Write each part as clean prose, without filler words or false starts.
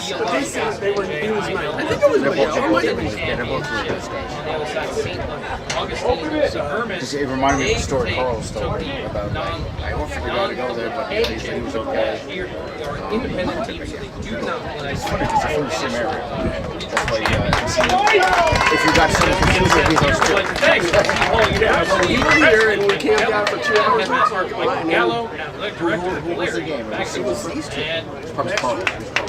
They were, he was nice. I think it was Miguel. It might have been. Yeah, they're both really nice guys. On the other side, Seton, Augustine, Suburban. It reminded me of the story Carl told about, like, I won't forget to go there, but he said he was okay. Here are independent teams, so they do not play. It's funny because they're from the same area. That's why if you got some confusion, he's on strip. You were here and we camped out for 2 hours. Gallo, athletic director, Who was the game? It was these two.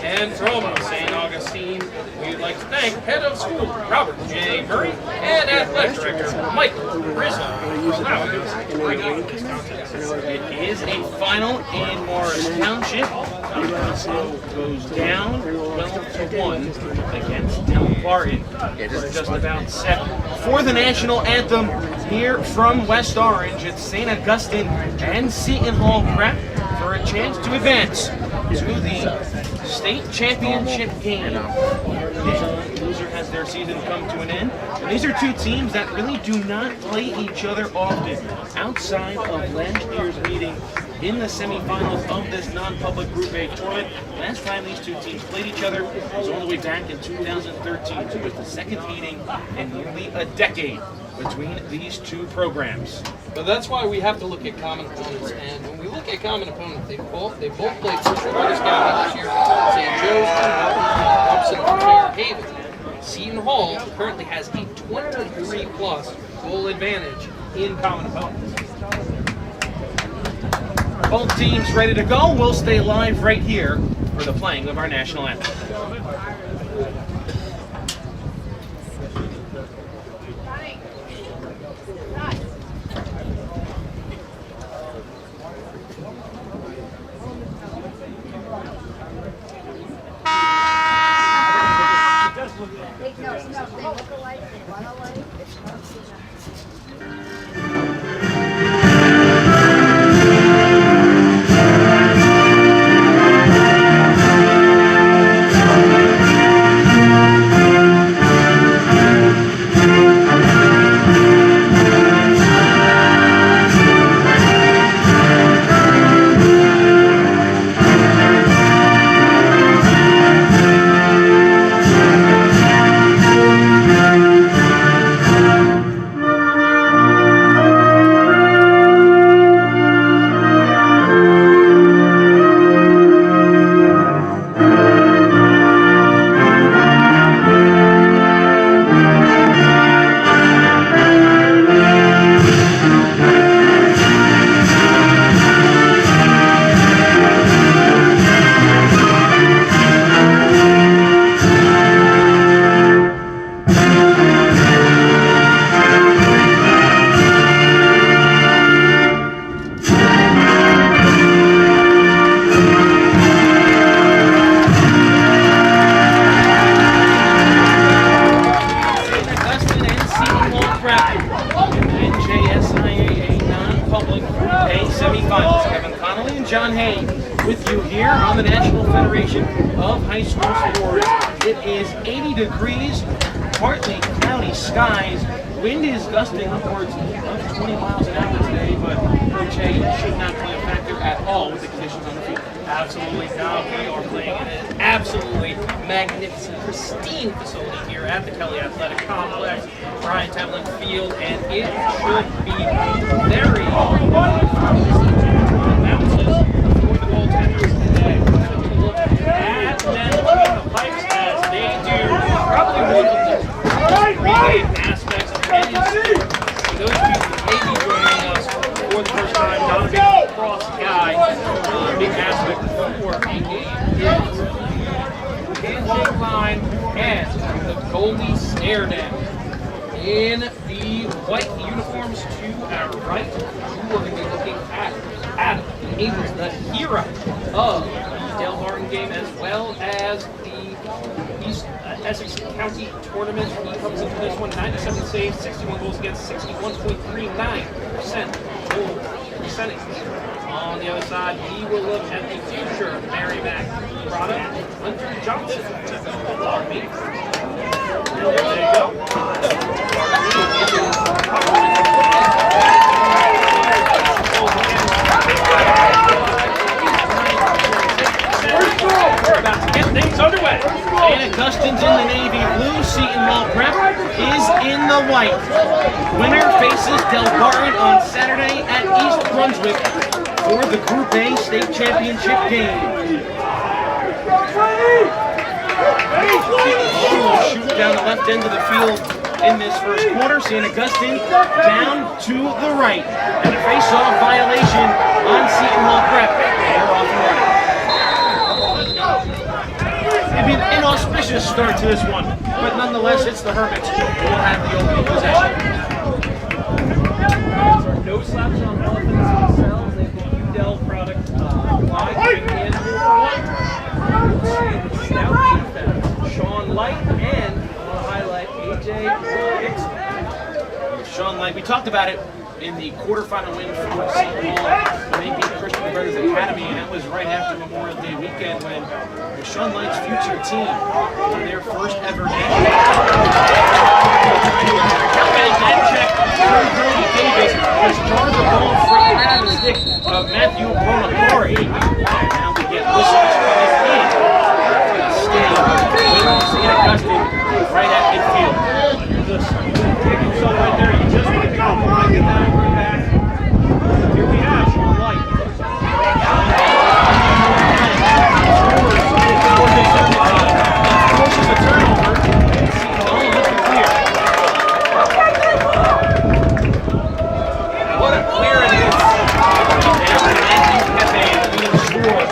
And from St. Augustine, we'd like to thank head of school Robert J. Murray and athletic director Michael Rizzo for allowing us to bring you this contest. It is a final in Morris Township. Bravo goes down 12-1 against Town Barton. We're just about set for the national anthem here from West Orange. It's St. Augustine and Seton Hall prep for a chance to advance to the state championship game. The loser has their season come to an end. And these are two teams that really do not play each other often outside of last year's meeting in the semifinals of this non-public Group A tournament. Last time these two teams played each other was all the way back in 2013. So it was the second meeting in nearly a decade between these two programs. But that's why we have to look at common opponents. And when we look at common opponents, they both played Central Curtis County this year. St. Joe's, Upson, and Fairhaven. Seton Hall currently has a 23+ goal advantage in common opponents. Both teams ready to go. We'll stay live right here for the playing of our national anthem. With you here on the National Federation of High School Sports. It is 80 degrees, partly cloudy skies. Wind is gusting upwards of 20 miles an hour today, but Coach Hay should not play a factor at all with the conditions on the field. Absolutely not. We are playing in an absolutely magnificent, pristine facility here at the Kelly Athletic Complex, Brian Temlin Field, and it should be very easy to bounces for the goaltenders today. Taking a look at them between the pipes as they do probably one of the great aspects of any sport. For those of you who may be joining us for the first time, not a big lacrosse guy, a big aspect for a game is the handshake line and the goalie stare down. In the white uniforms to our right, we're going to be looking at Adam Abrams, the hero of the Dale Martin game, as well as the East Essex County tournament. He comes into this one 97 saves, 61 goals against, 61.39% goal percentage. On the other side, we will look at the future Merrimack product, Hunter Johnson. There you go. We're about to get things underway. And Augustine's in the navy blue. Seton Hall Prep is in the white. Winner faces Del Barton on Saturday at East Brunswick for the Group A state championship game. Seton will shoot down the left end of the field in this first quarter. St. Augustine down to the right. And a face-off violation on Seton Hall Prep. They're off and running. Maybe an inauspicious start to this one, but nonetheless, it's the Hermits who will have the opening possession. No slaps on offense themselves. They've got Udell product live in stout defense. Sean Light and I want to highlight AJ Dixon. Sean Light, we talked about it in the quarterfinal win for Seton Hall when they beat Christian Brothers Academy, and that was right after Memorial Day weekend when Sean Light's future team won their first ever national. Check from Brody Davis has jarred the ball free out of the stick of Matthew Bonaparte. Now we get whistles coming in to stay with St. Augustine right at midfield. So right there, you just want to go. I get that right back. Here we have Sean Light. Forces a turnover. Seton looking clear. What a clear it is. Now Matthew Pepe leading score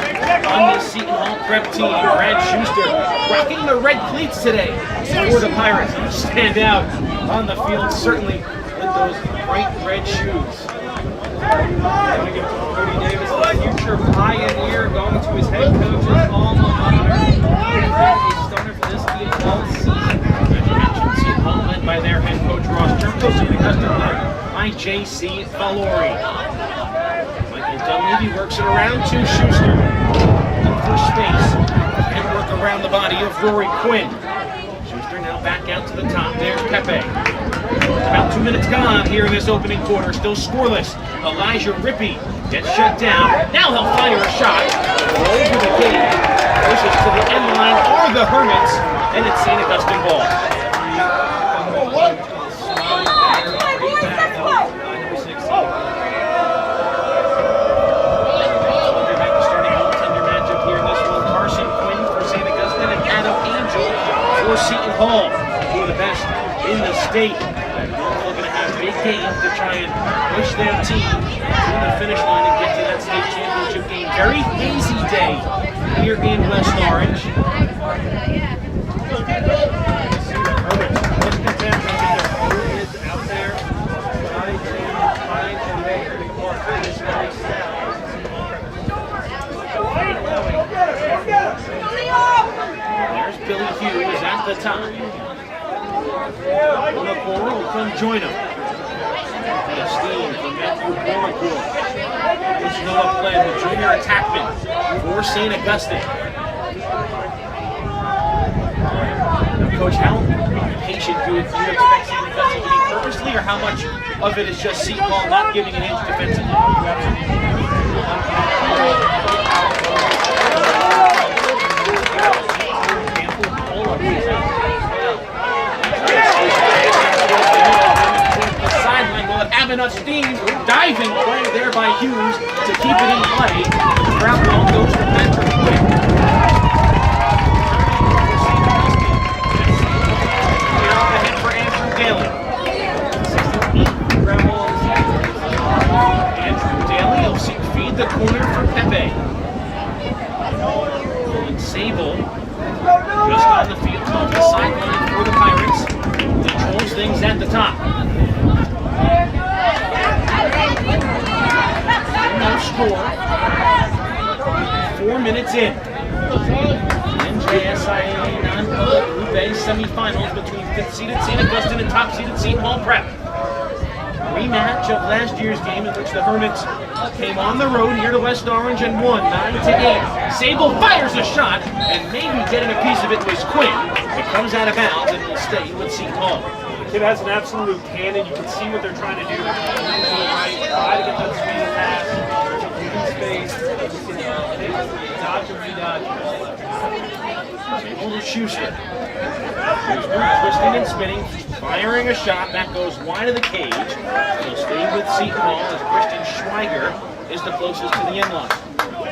on this Seton Hall Prep team. Brad Schuster rocking the red cleats today for the Pirates. Stand out on the field, certainly with those bright red shoes. Cody Davis, the future pioneer, going to his head coach's alma mater. He's stunner for this team all season. Seton Hall led by their head coach Ross Turco, St. Augustine led by J.C. Valori. Michael Dunleavy works it around to Schuster. Looking for space and work around the body of Rory Quinn. Schuster now back out to the top. There's Pepe. About 2 minutes gone here in this opening quarter. Still scoreless. Elijah Rippey gets shut down. Now he'll fire a shot over the gate. Pushes to the end line are the Hermits, and it's St. Augustine ball. For Seton Hall, two of the best in the state. They're going to have big games to try and push their team to the finish line and get to that state championship game. Very hazy day here in West Orange. There's Billy Hughes at the top. Bonaparte will come join him. Augustine from Matthew Bonaparte. There's Noah Glenn, the junior attackman for St. Augustine. Now, Coach, how patient do you expect St. Augustine to be purposely, or how much of it is just Seton Hall not giving an inch defensively? Sideline will have Augustine diving play there by Hughes to keep it in play. Ground ball goes to Patrick Quick. Get off the head for Andrew Daly. Ground ball. Andrew Daly will feed the corner for Pepe. And Sable just on the field, off the sideline for the Pirates. Controls things at the top. No score. 4 minutes in. NJSIA non-public Group A semifinals between 5th-seeded St. Augustine and top-seeded Seton Hall Prep. Rematch of last year's game in which the Hermits came on the road here to West Orange and won 9-8. Sable fires a shot, and maybe getting a piece of it was Quinn. It comes out of bounds and will stay with Seton Hall. The kid has an absolute cannon. You can see what they're trying to do. Right, try to get that speed pass. Space. Dodge and redodge. Sable to Schuster. Twisting and spinning, firing a shot that goes wide of the cage. He'll stay with Seton Hall as Christian Schweiger is the closest to the end line.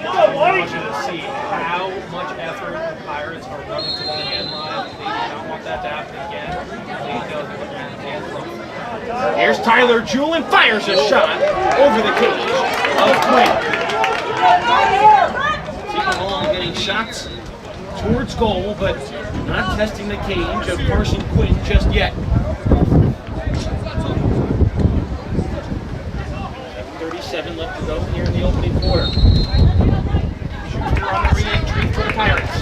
I want you to see how much effort the Pirates are running to the end line. They do not want that to happen again. They know that they're going to get from. Here's Tyler Julin, fires a shot over the cage of Quinn. Seton Hall getting shots towards goal, but not testing the cage of Carson Quinn just yet. 7:37 left to go here in the opening quarter. Schuster on the re-entry for the Pirates.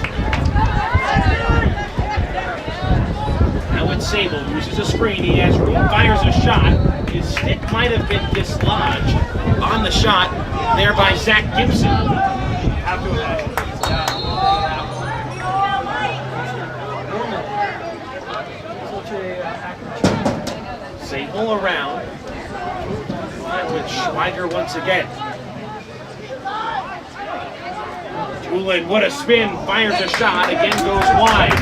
Now it's Sable, uses a screen, he has room, fires a shot. His stick might have been dislodged on the shot there by Zach Gibson. Have to imagine he's got that one. Sable around. With Schweiger once again. Julin, what a spin, fires a shot, again goes wide.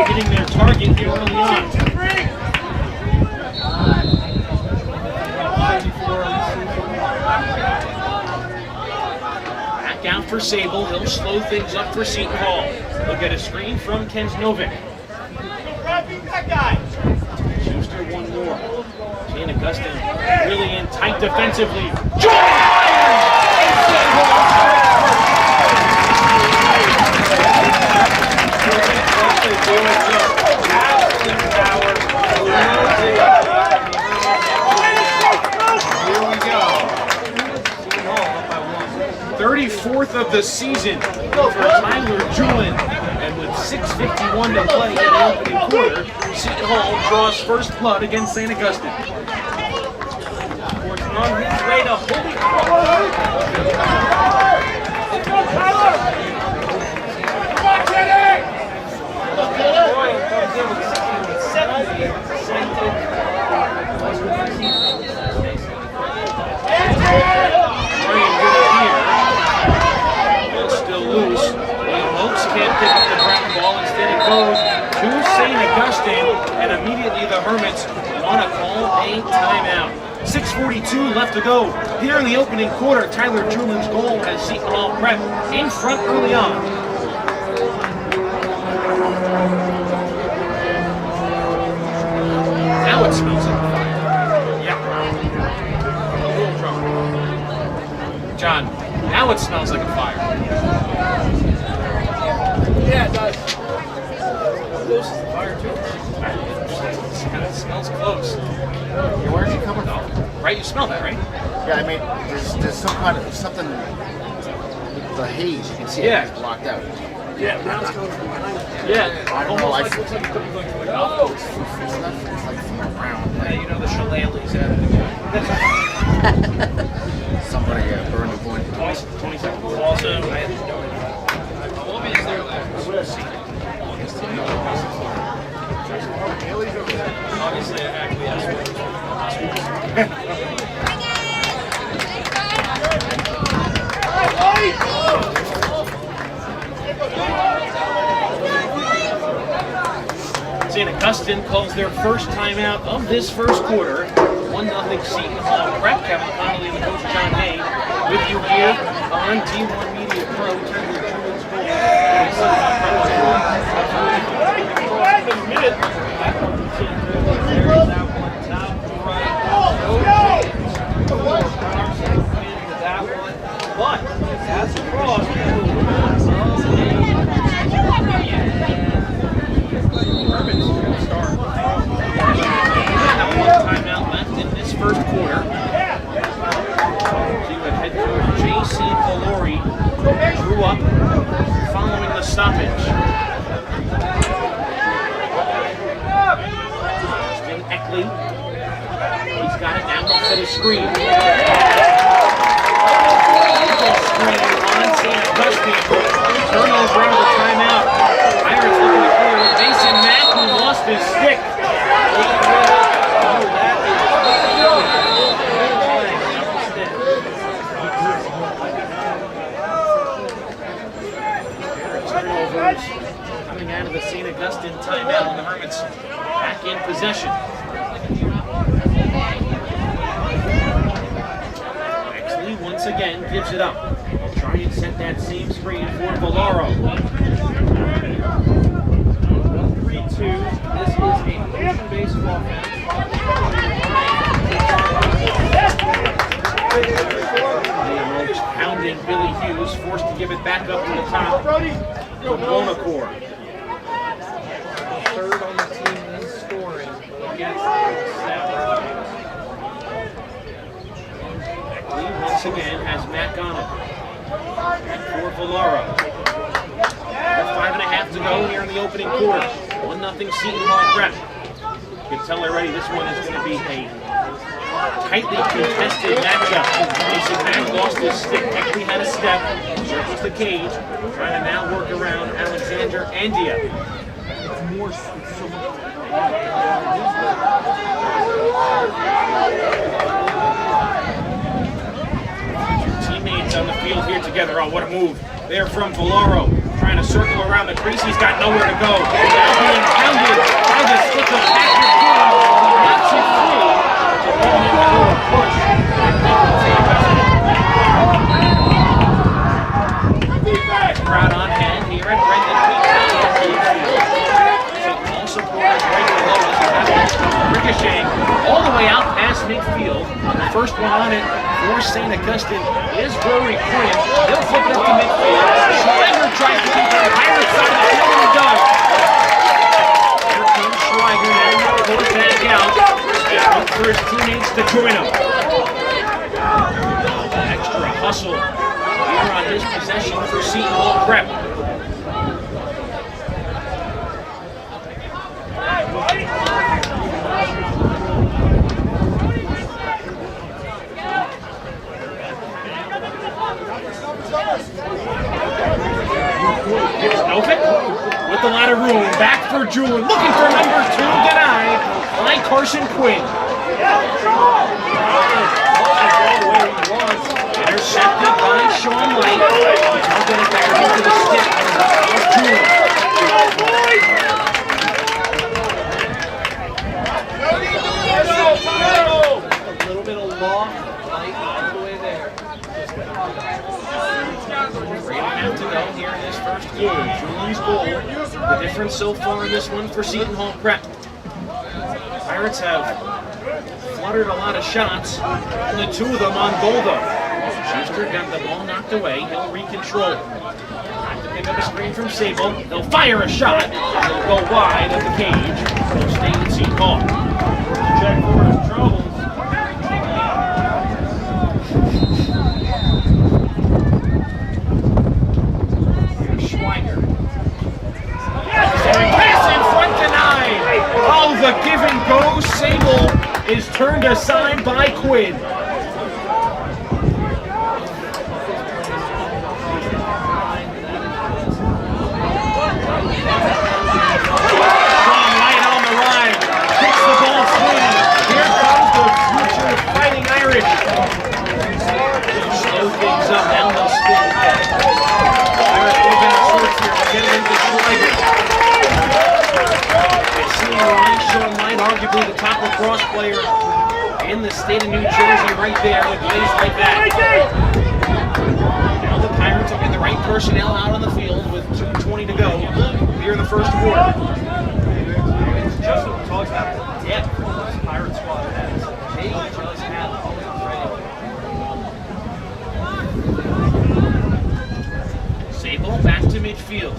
Hitting their target here early on. Back out for Sable, he'll slow things up for Seton Hall. Look at a screen from Kensnovic. Schuster one more. Augustine really in tight defensively. Here we go. 34th of the season for Tyler Julin. And with 6:51 to play in the opening quarter, Seton Hall draws first blood against St. Augustine. On his way to Holy Cross. Still loose. William Oakes can't pick up the ground ball. Instead it goes to St. Augustine, and immediately the Hermits want to call a timeout. 6:42 left to go here in the opening quarter. Tyler Julin's goal has Seton Hall Prep in front early on. Now it smells like fire. Yeah. A little drunk. John, now it smells like a fire. Yeah, it does. Close to the fire too. It smells close. Yeah, where's it coming from? Right, you smell that, right? Yeah, I mean, there's some kind of something. The haze, you can see Yeah. it's blocked out. Yeah, now it's coming from behind. Yeah. I don't know. Almost like looks like it could be going to a golf course. It's like from around. Yeah, you know the shillelaghs at it again. Somebody burned a point. 20 seconds. Also, I have no idea. What is there left? Obviously, I acquiesced. St. Augustine calls their first timeout of this first quarter. 1-0 Seton Hall Prep. Kevin Connolly and Coach John Hay with you here on T1 Media Pro. But that's a cross. Timeout left in this first quarter. See what head coach J.C. Valori drew up following the stoppage. Spin Eckley. He's got it now. Looks at his screen. Screen on St. Augustine. Turnover out of the timeout. Pirates looking to clear with Mason Mack, who lost his stick. coming out of the St. Augustine timeout, and the Hermits back in possession. Exley once again gives it up. Try and set that same screen for Valaro. 3-2. This is a motion-based offense. Pounding Billy Hughes, forced to give it back up to the top for Bonacore. Third on the team in scoring against Lee once again has Mac on him. Back for Valaro. 5.5 to go here in the opening quarter. 1-0 Seton Hall Prep. You can tell already this one is going to be a tightly contested matchup. Mason Mack lost his stick, actually had a step, circles the cage, trying to now work around Alexander Andia. Teammates on the field here together. Oh, what a move. There from Valaro, trying to circle around the crease. He's got nowhere to go. Now being pounded by the stick of Patrick Brown. Knocks it free. Crowd on hand here at Brendan all supporters right below us. Ricocheting all the way out past midfield. The first one on it for St. Augustine is Rory Quinn. They'll flip it up to midfield. Schweiger tries to keep the Pirates side of the field, and he does. Here comes Schweiger now, pull it back out. Look for his teammates to join him. Extra hustle here on his possession for Seton Hall Prep. Novik with a lot of room. Back for Julian. Looking for number 2. Denied by Carson Quinn. Intercepted by Sean Light. He'll get it back into the stick of Julian. a little bit of loft, Light all the way there. 3.5 to go here in this first quarter. Julian's goal. The difference so far in this one for Seton Hall Prep. Pirates have fluttered a lot of shots, only 2 of them on goal though. Schuster got the ball knocked away, he'll recontrol. Have to pick up a screen from Sable, they'll fire a shot, they'll go wide of the cage, they'll stay in Seton Hall. Check for his troubles. Here's Schweiger. Pass in front denied. Oh, the give and go. Sable is turned aside by Quinn. Sean Light on the ride. Kicks the ball clean. Here comes the future Fighting Irish. Slow things up. Now they'll spin. Pirates moving out shorts here. Get it into Schweiger. Sean Light, arguably the top lacrosse player in the state of New Jersey, right there with plays like that. Now the Pirates will get the right personnel out on the field with 2:20 to go here in the first quarter. Justin talks about the depth this Pirate squad has. They just have Sable back to midfield.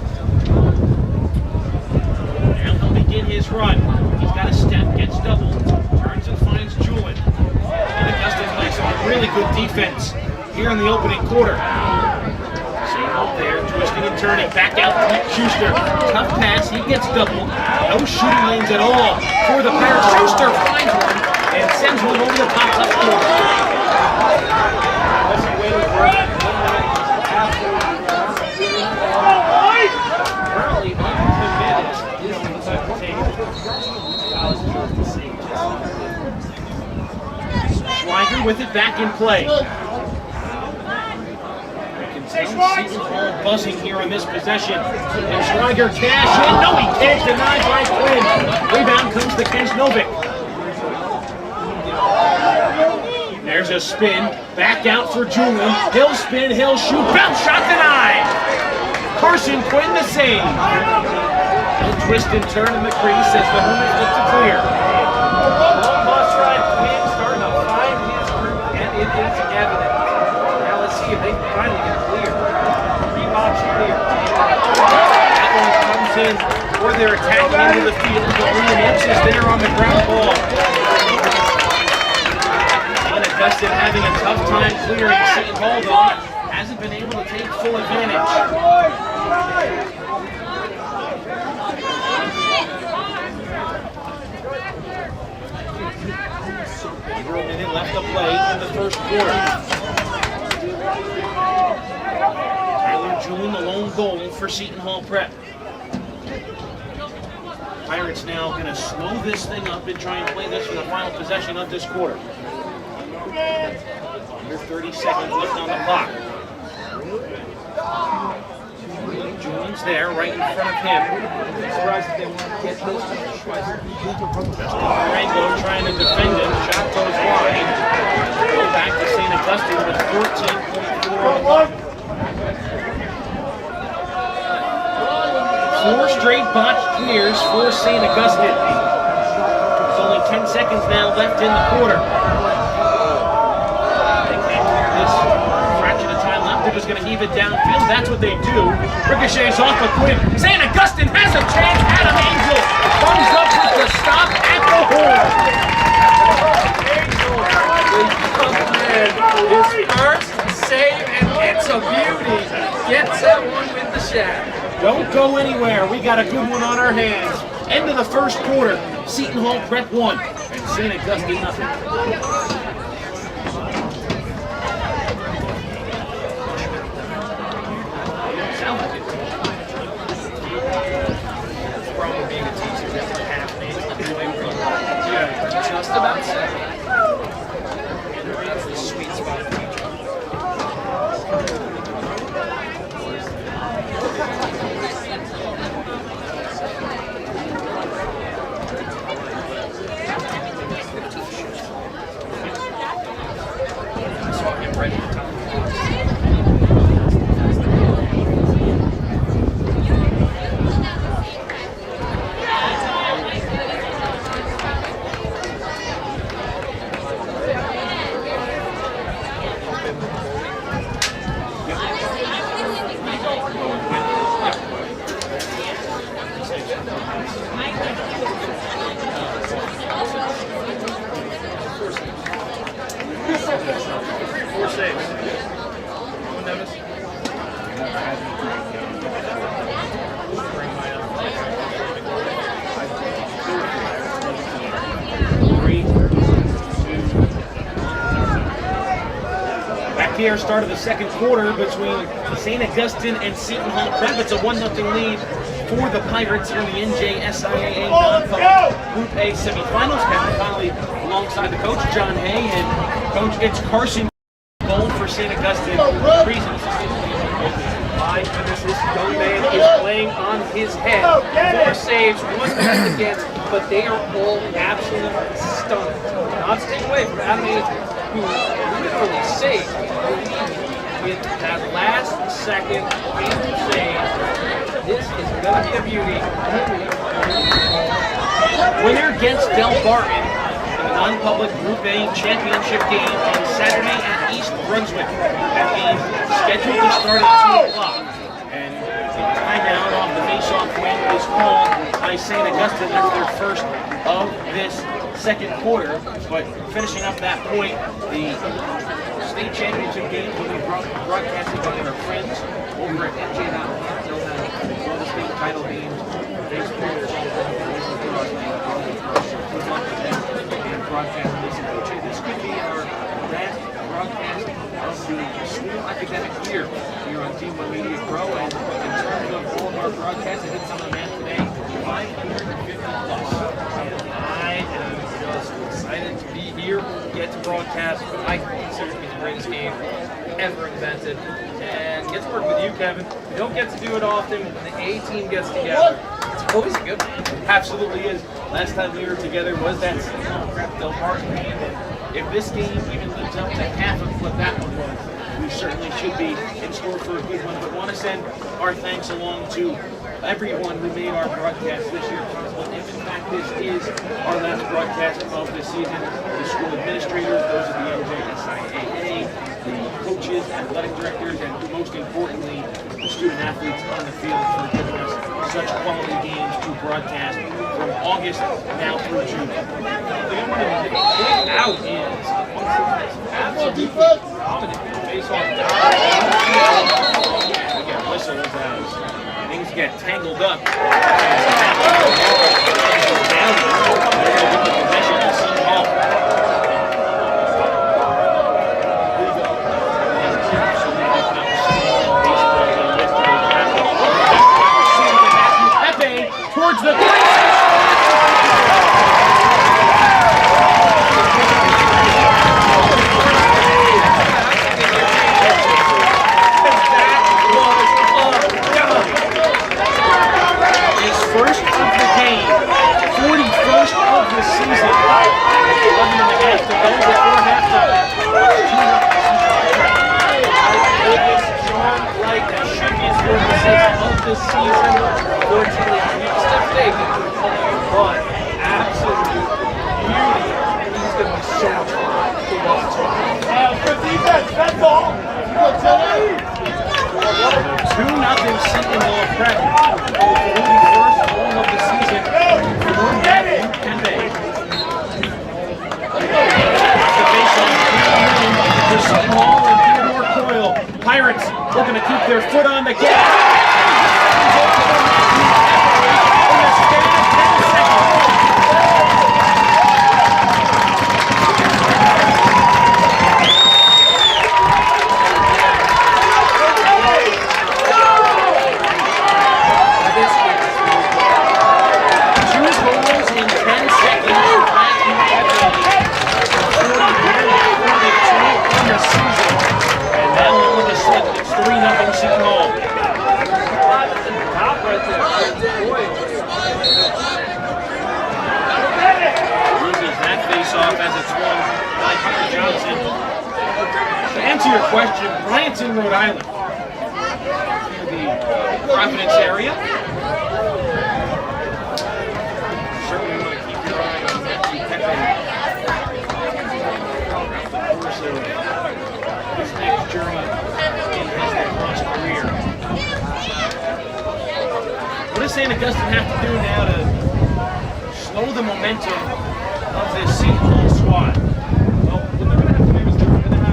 Now he'll begin his run. He's got a step, gets doubled, turns and finds Julian. And Augustine plays some really good defense here in the opening quarter. Sable there, twisting and turning, back out to Schuster. Tough pass, he gets doubled. No shooting lanes at all for the Pirates. Schuster finds one and sends one over the top left corner. Currently uncommitted. Schweiger with it back in play. Seton Hall buzzing here on this possession. And Schweiger cash in. No, he can't. Denied by Quinn. Rebound comes to Kensnovic. There's a spin. Back out for Julian. He'll spin. He'll shoot. Bounce shot denied. Carson Quinn the save. He'll twist and turn in the crease as the Hermits look to clear. Long bus ride. Quinn starting to find his group, and it is evident. Now let's see if they can finally get clear. 3 box clear. That one comes in where they're attacking into the field, but William Inch is there on the ground ball. Augustine having a tough time clearing Seton Hall, though, hasn't been able to take full advantage. Over a minute left to play in the first quarter. Tyler Julian, the lone goal for Seton Hall Prep. Pirates now going to slow this thing up and try and play this for the final possession of this quarter. Under 30 seconds left on the clock. Julian's there, right in front of him. Surprised if they want to get close to Durango trying to defend him. Shot goes wide. Go back to St. Augustine with 14.4 on the clock. 4 straight botched clears for St. Augustine. There's only 10 seconds now left in the quarter. They're just going to heave it downfield. That's what they do. Ricochets off of Quinn. St. Augustine has a chance. Adam Angel comes up with the stop at the horn. His first save, and it's a beauty. Gets that one with the shot. Don't go anywhere. We got a good one on our hands. End of the first quarter. Seton Hall Prep 1 and St. Augustine nothing. Just about set. That's the sweet spot of each I saw him right at the top. Here, start of the second quarter between St. Augustine and Seton Hall Prep. It's a 1-0 lead for the Pirates in the NJSIAA non-public Group A semifinals. Kevin Connolly alongside the coach, John Hay, and coach, it's Carson goal for St. Augustine. My goodness, this young man is playing on his head. 4 saves, 1 defense against, but they are all absolutely stunning. Not staying away from Adam Angel, who literally saved with that last second save. This is going to be a beauty. Winner against Del Barton in the non-public Group A championship game on Saturday at East Brunswick. That game scheduled to start at 2 o'clock. And the timeout off the face-off win is called by St. Augustine. That's their first of this second quarter. But finishing up that point, the state championship games will be broadcasted by our friends over at NJ.com. They'll have all the state title games, baseball, good luck with them and broadcast this. This could be our last broadcast of the school academic year here on Team 1 Media Pro. And in terms of all of our broadcasts, I did some of them today, 550 plus. I am just excited to be here, get to broadcast what I consider to be the greatest game ever invented, and get to work with you, Kevin. We don't get to do it often. When the A team gets together, it's always a good one. Absolutely is. Last time we were together was that Del Martin game. And if this game even lives up to half of what that one was, we certainly should be in store for a good one. But want to send our thanks along to everyone who made our broadcast this year possible. If in fact this is our last broadcast of the season, the school administrators, those of the NJSIAA, the coaches, athletic directors, and most importantly, the student athletes on the field for giving us such quality games to broadcast from August now through June. The one point out is absolutely dominant. Face-off We get whistles as things get tangled up. Towards the first of the game, 41st of the season. 11 and a half to go before halftime. Sean Light, that should be his 46th of the season. Fortunately, he's still taking but absolute beauty. He's going to be so much fun to watch. Good defense, that's all. 2-0 Seton Hall Prep. 41st goal of the season for Matthew Kembe. The face-off for Seton Hall and Theodore Coyle. Pirates looking to keep their foot on the gas. Your question, Bryanton, Rhode Island, the Providence area. Certainly want to keep your eye on Matthew Kembe. So his next journey in his lacrosse career. What does St. Augustine have to do now to slow the momentum of this Seton Hall squad? Well, what they're going to have to do is they're going to have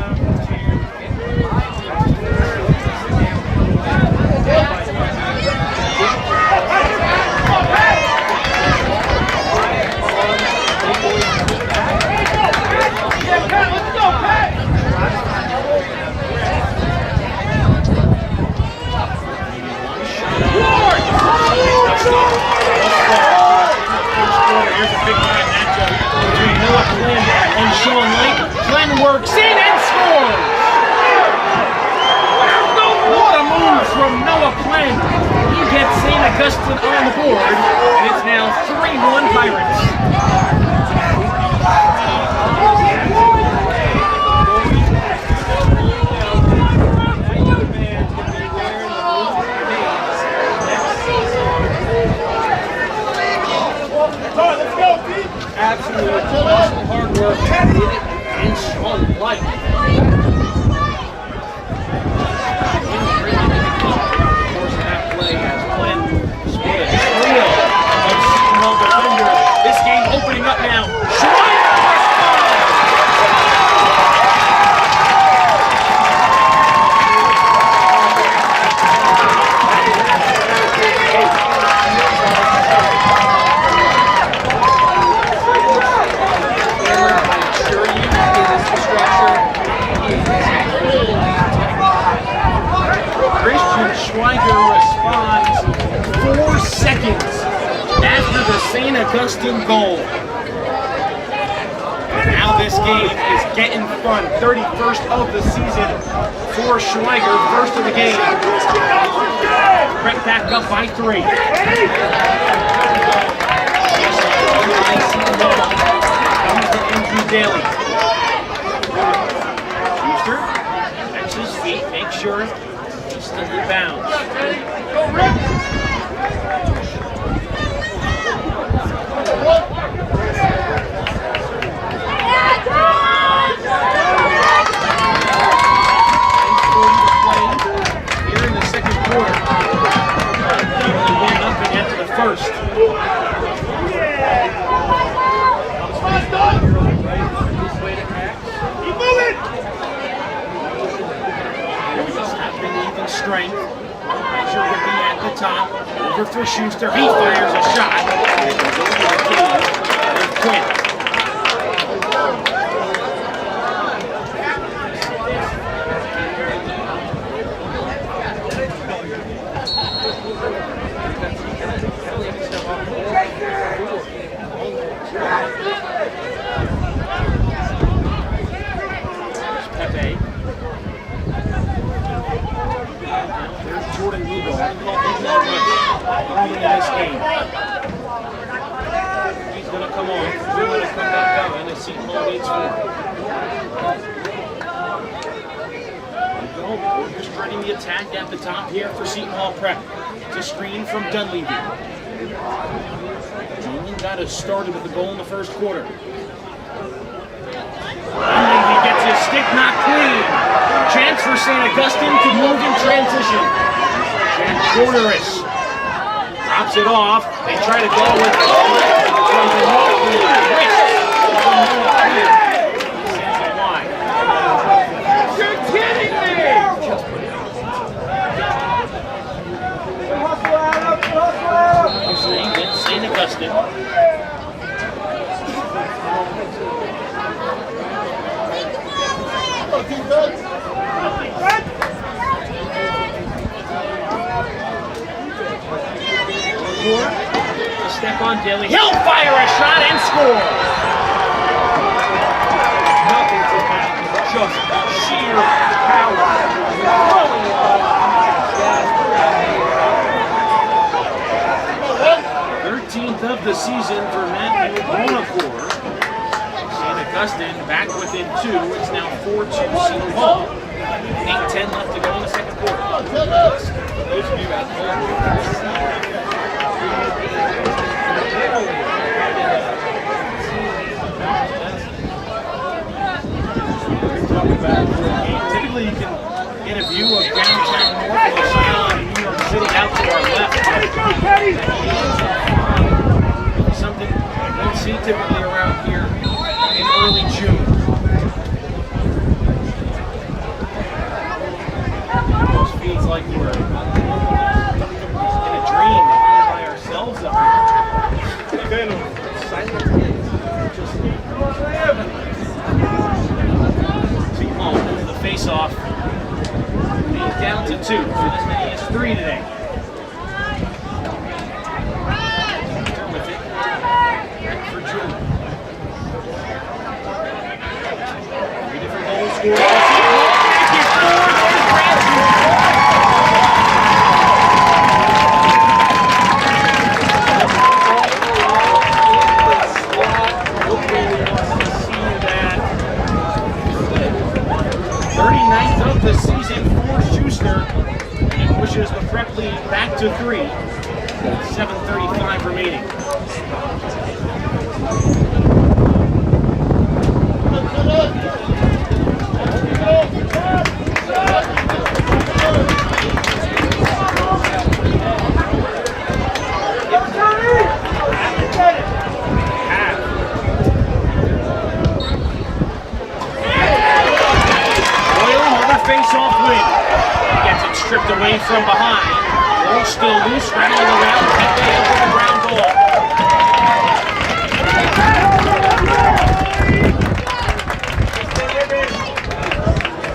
Here's a big time matchup between Noah Glenn and Sean Light. Glenn works in and scores! What a move from Noah Glenn. He gets St. Augustine on the board, and it's now 3-1 Pirates. Absolutely awesome hard work. Did it and Sean Light. Of course, that play as Glenn split a trio of Seton Hall defenders. This game opening up now. Schweiger responds 4 seconds after the St. Augustine goal. And now this game is getting fun. 31st of the season for Schweiger, first of the game. Brett back up by 3. Andrew Daly. Schuster checks his feet, makes sure he's still in bounds. Here in the second quarter. Only 1-0 after the first. Even strength. Pressure would be at the top. Over for Schuster. He fires a shot. Quinn. Pepe. There's Jordan Lugo. Early in this game. He's going to come on. He's going to come back out, and the Seton Hall needs 4. We're just running the attack at the top here for Seton Hall Prep. It's a screen from Dunleavy. Julian got us started with a goal in the first quarter. Dunleavy gets his stick not clean. Chance for St. Augustine to move in transition. Jack Corderis drops it off. They try to go with it. You're kidding me! St. Augustine. Step on Daly. He'll fire a shot and score. Nothing to that. Just sheer power. 13th of the season for Matthew Bonacore. St. Augustine back within 2. It's now 4-2 Seton Hall. 8:10 left to go in the second quarter. Those of you at home, typically you can get a view of downtown North of New York City out to our left. Something you don't see typically around here in early June. Almost feels like we're in a dream by ourselves up here. Kind of silent. Seton Hall wins the face-off. Being down to 2, so as many as 3 today. With it, back for Julie. 3 different goals scored. The season for Schuster, and it pushes the prep lead back to 3. 7:35 remaining. Face-off win. Gets it stripped away from behind. Ball still loose, rattling around. Pepe over the ground ball.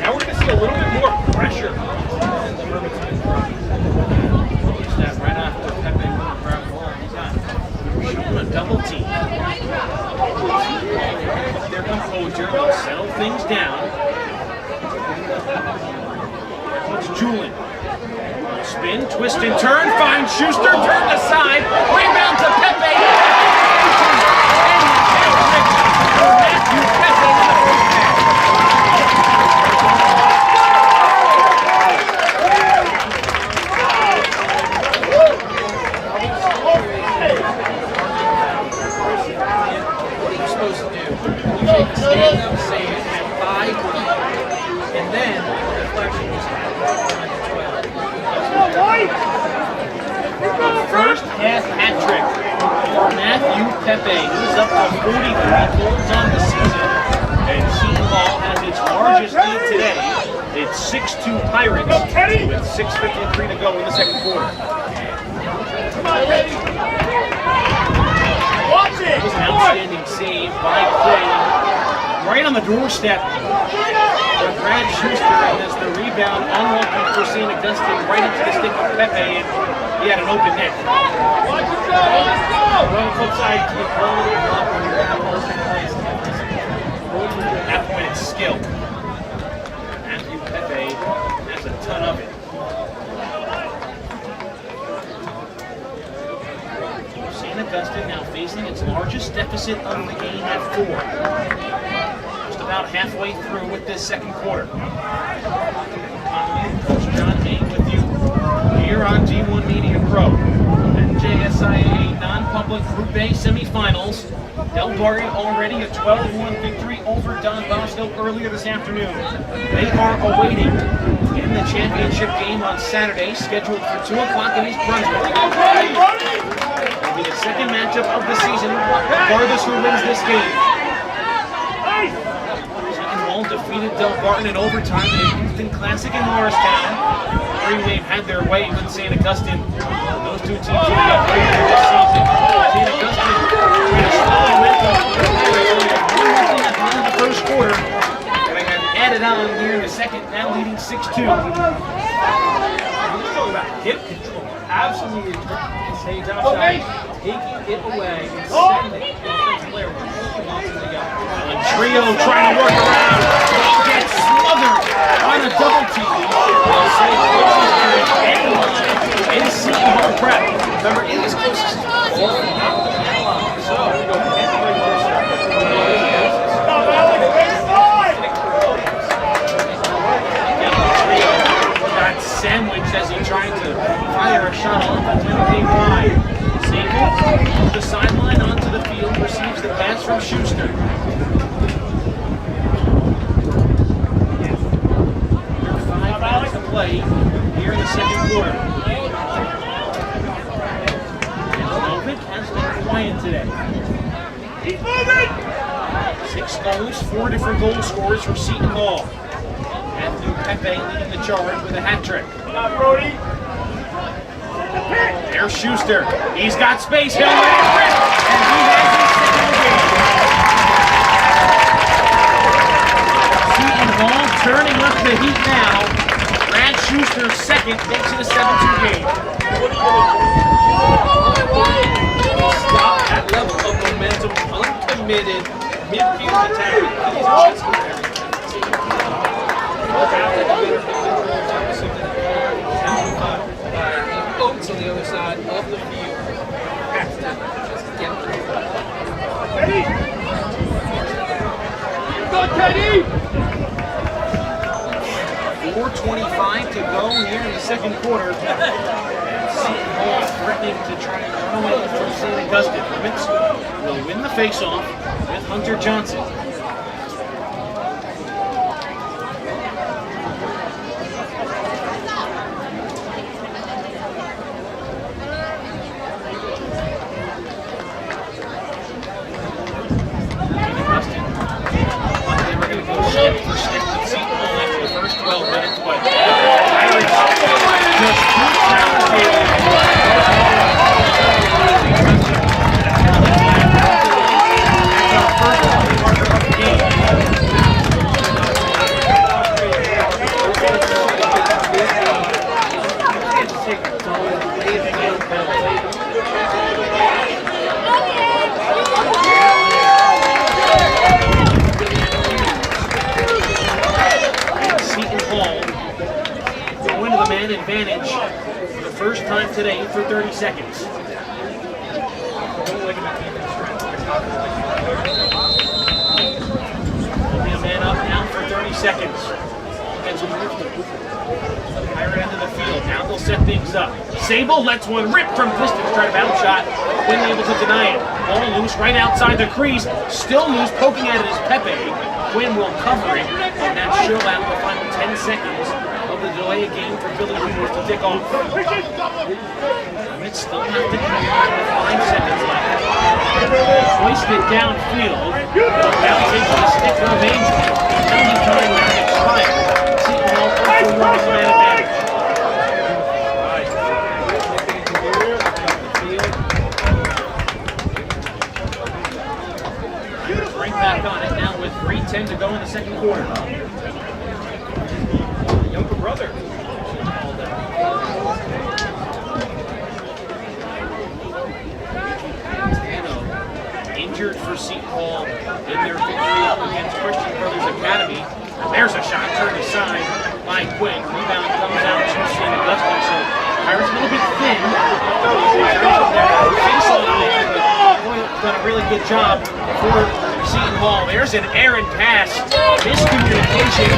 Now we're going to see a little bit more pressure. Notice that right after Pepe over the ground ball. He's got showing a double team. They're coming composure. They'll settle things down. It's Julin. Spin, twist, and turn. Finds Schuster. Turned aside. Rebound to Pepe. Matthew Pepe in the first half. What are you supposed to do? You take a stand up save at 5 and then the deflection is at 12. First half hat trick for Matthew Pepe. He's up to 43 goals on the season. And Seton Hall has its largest lead today. It's 6-2 Pirates with 6:53 to go in the second quarter. It was an outstanding save by Clay. Right on the doorstep for Brad Schuster, and as the rebound unlucky for St. Augustine right into the stick of Pepe, and he had an open net. Well, flip side to the quality of luck when you're at most plays. At that point, it's skill. Matthew Pepe has a ton of it. St. Augustine now facing its largest deficit of the game at 4. Just about halfway through with this second quarter. Coach John Hain with you here on G1 Media Pro. NJSIA non-public Group A semifinals. Del Barrio already a 12-1 victory over Don Bosco earlier this afternoon. They are awaiting in the championship game on Saturday, scheduled for 2 o'clock in East Brunswick. It'll be the second matchup of the season, regardless who wins this game. Seton Hall defeated Del Barton in overtime in a Houston Classic in Morristown. Three-Wave had their way with St. Augustine. Those two teams will be up this season. St. Augustine trying to slow momentum at the end of the first quarter. They have added on here in the second, now leading 6-2. Let's talk about hip control. Absolutely. Stays outside, taking it away and sending the offensive player where he wants him to go. And Trio trying to work around. He gets smothered on a double team. They'll say closest to the end line in Seton Hall prep. Remember, it is closest to the end line. So, we go ahead and bring this up. Got sandwiched as he tried to fire a shot off the 10-game line. Sable off the sideline onto the field, receives the pass from Schuster. There are 5 minutes to play here in the second quarter. Novik has been quiet today. 6 goals, 4 different goal scorers for Seton Hall. Matthew Pepe leading the charge with a hat trick. There's Schuster. He's got space. He'll answer it. And he has his second game. Seton Hall turning up the heat now. Brad Schuster second makes it a 7-2 game. Stop that level of momentum, uncommitted midfield attack. Oats on the other side of the field. Have to just get through. Go, Teddy! 4:25 to go here in the second quarter. Seton Hall threatening to try and run away from St. Augustine. Hermits will win the faceoff with Hunter Johnson. advantage for the first time today for 30 seconds. Will be a man up now for 30 seconds. Higher end of the field. Now they'll set things up. Sable lets one rip from distance. Try to bounce shot. Quinn able to deny it. Ball loose right outside the crease. Still loose. Poking at it is Pepe. Quinn will cover it. And that show out the final 10 seconds of the delay game for Billy Hughes to tick off. It's still have to come on with 5 seconds left. Hoist it downfield. It'll bounce into the stick of Angel. Now he coming back expired. Seton Hall for one is the man advantage. Right back on it now with 3:10 to go in the second quarter. Younger brother. Injured for Seton Hall in their victory against Christian Brothers Academy. There's a shot turned aside by Quinn. Rebound comes out to St. Augustine. So Pirates a little bit thin. Done a really good job for Seton Hall. There's an errant pass. Miscommunication.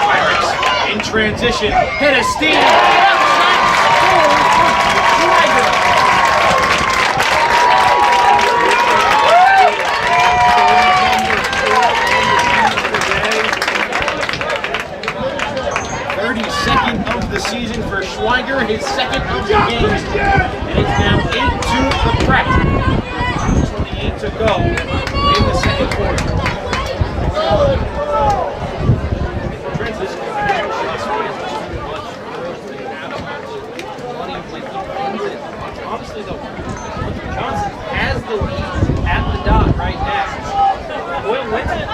Pirates in transition. Head of steam. 32nd of the season for Schweiger, his second of the game, and it's now 8-2 for Pratt. 2:28 to go in the second quarter. Obviously, though, Johnson has the lead at the dot right now. Boyle wins it.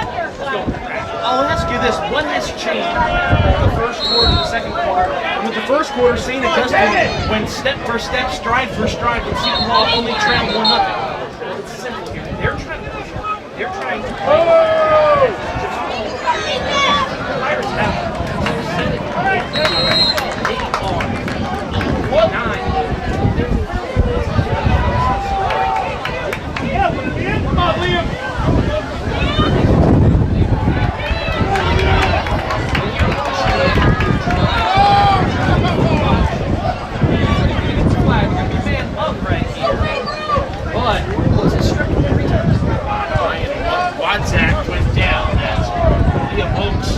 I'll ask you this: what has changed from the first quarter to the second quarter? With the first quarter, St. Augustine went step for step, stride for stride, but Seton Hall only trailed 1-0. Well, it's simple here. They're trying to push it. They're trying to play. The Pirates have what? 9. Come on, Liam. But Wadzak went down as Liam Oakes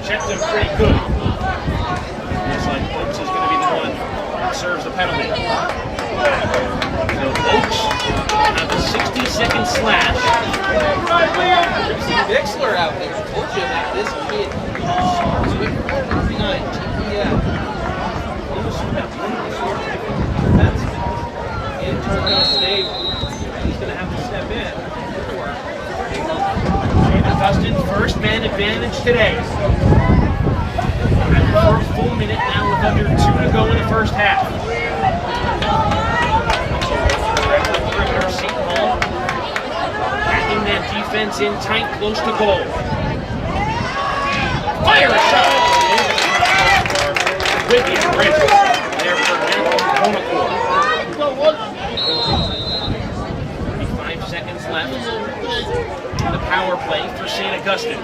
checked him pretty good. Looks like Oakes is going to be the one that serves the penalty. So Oakes on a 60-second slash. Steve Bixler out there. I told you about this kid. Yeah. In Turco State, he's going to have to step in. Augustine first man advantage today. For a full minute now with under 2 to go in the first half. Seton Hall backing that defense in tight, close to goal. Fire a shot! With the bridge there for Monaco. 35 seconds left. The power play for St. Augustine.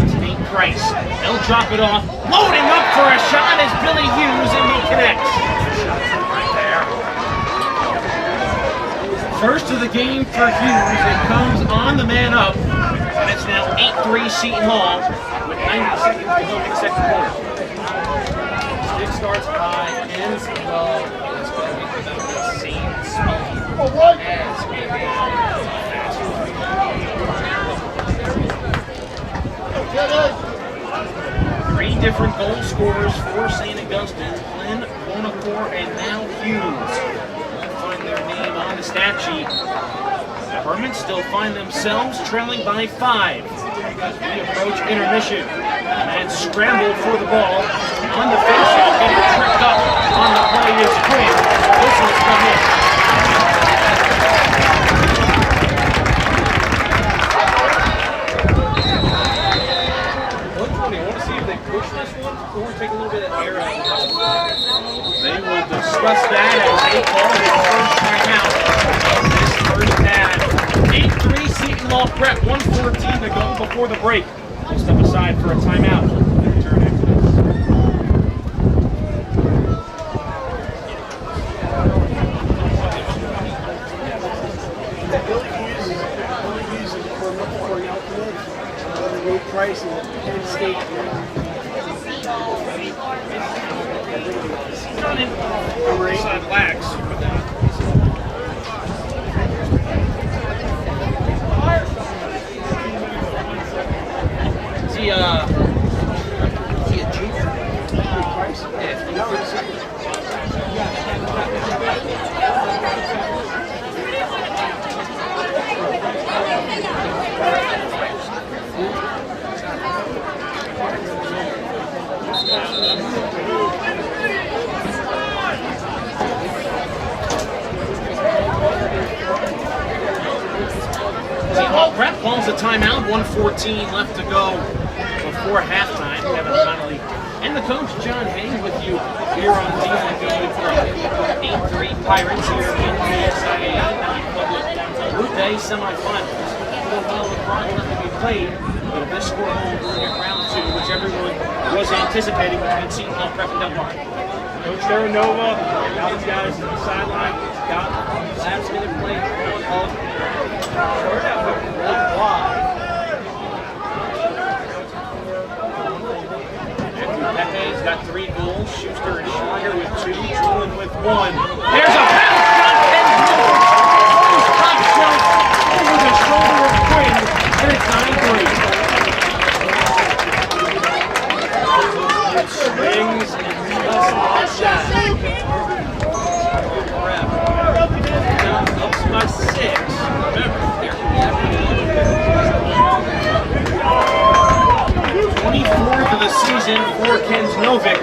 St. Price. They'll drop it off. Loading up for a shot is Billy Hughes, and he connects. Right there. First of the game for Hughes. It comes on the man up. And it's now 8-3 Seton Hall with 90 seconds to go in the second quarter. Stick starts high, ends low. It's going to be about the same speed as maybe Three different goal scorers for St. Augustine. Glenn, Bonacore, and now Hughes. You'll find their name on the stat sheet. The Hermits still find themselves trailing by 5 as we approach intermission. And scramble for the ball. On the fence, getting tripped up on the play is Quinn. This one's come in. score, take a little bit of air out of it. They will discuss that as they call the first timeout of this first half. 8-3 Seton Hall Prep, 1:14 to go before the break. We'll step aside for a timeout. Return after this. Price and Penn State. Not in side lags. Is he a junior? Prep calls a timeout, 1:14 left to go before halftime. Kevin Connolly and the coach John Hay with you here on DMV from 8-3 Pirates here in the SIA non-public Group A semifinals. Well, Lacrosse left to be played, but if this score holds, we're at round 2, which everyone was anticipating between Seton Hall Prep and Dunbar. Coach Terranova, got these guys to the sideline, got last minute play of short effort, one wide. Pepe's got 3 goals. Schuster and Schreier with 2. Julian with 1. There's a bounce shot and top shelf over the shoulder of Quinn, and it's 9-3. Swings and just like that. Ups by 6. Remember, there can be 24th of the season for Kensnovic.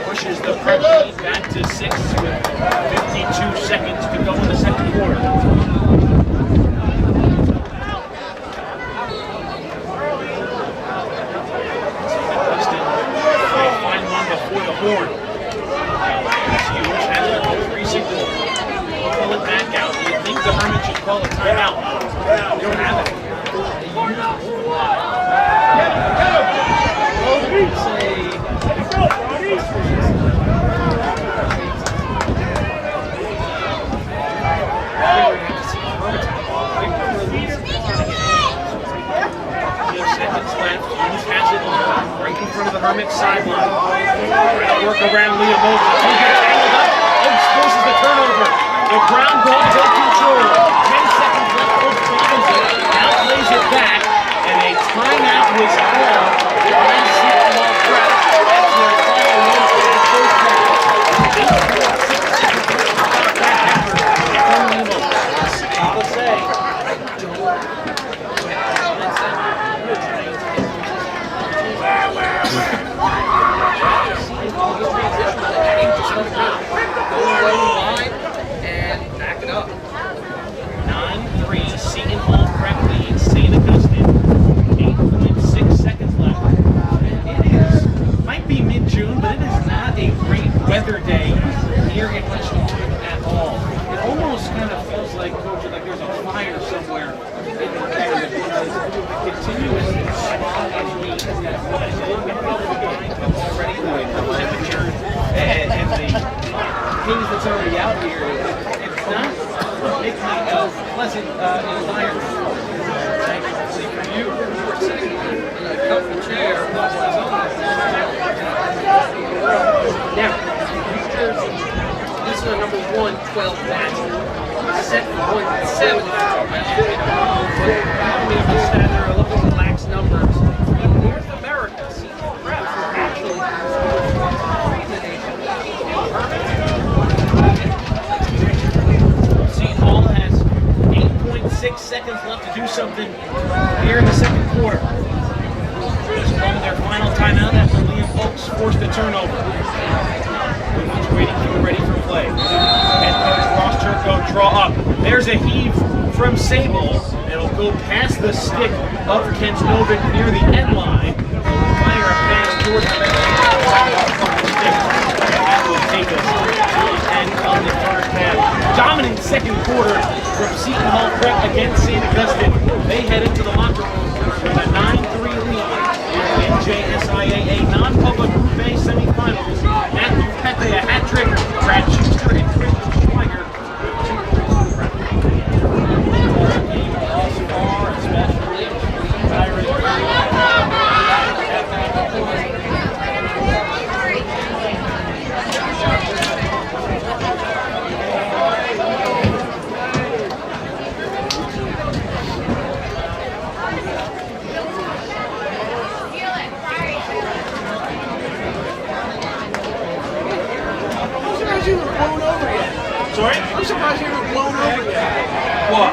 Pushes the Prep lead back to 6 with 52 seconds to go in the second quarter. Augustine will find one before the horn. That's huge. Has their most recent goal. Pull it back out. You think the Herman should call a timeout. They don't have it. Seconds left. Hughes has it right in front of the Hermit sideline. Trying to work around Liam Oaks. He gets tangled up. Oaks forces the turnover. The ground ball is in control. 10 seconds left. Oaks finds it. Now plays it back. And a timeout was called by Seton Hall Prep. That's their final one for the first half. 8.6 seconds left from Liam Oaks. I'll say, and back it up. 9-3, Seton Hall Prep leads St. Augustine. 8.6 seconds left. It is, might be mid-June, but it is not a great weather day here in Washington at all. It almost kind of feels like, Coach, like there's a fire somewhere in the area because the continuous smog and heat that was already the temperature and the haze that's already out here. It's not making a pleasant environment. Thankfully for you, we're sitting in a comfy chair. Now, New Jersey, this is a number 112 match. Set 170. But we understand there are a little lax numbers. In North America, Seton Hall Prep actually Seton Hall has 8.6 seconds left to do something here in the second quarter. Just calling their final timeout after Liam Oaks forced a turnover. He's waiting to be ready for play. Head coach Ross Turco draw up. There's a heave from Sable. It'll go past the stick of Kensnovic near the end line. Fire a pass towards the NCIAA non-public Group A semifinals. Matthew Pepe a hat trick, Brad Schuster and Chris Schweiger with 2 points for Brown. Game thus far, especially Pirates. Sorry? I'm surprised you haven't blown over yet. What?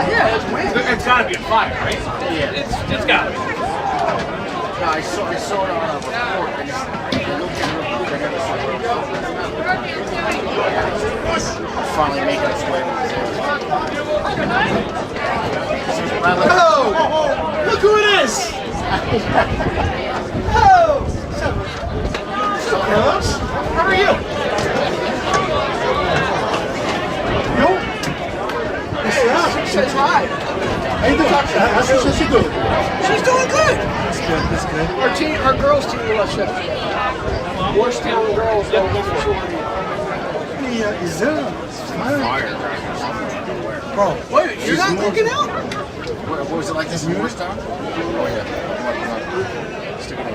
Yeah, it's weird. It's gotta be a fire, right? Yeah. It's gotta be. No, I saw it on a report. I looked at it real quick. I never saw it. Finally making its way to the Oh! Look who it is! Oh! Carlos? How are you? She says hi. How you doing? How's she doing? She's doing good. That's good. That's good. Our girls team left yesterday. Warstown girls don't go for sure. Yeah, is there a fire? Bro, Wait, you're not looking out? What was it like this in Morristown? Oh, yeah. Stick it in.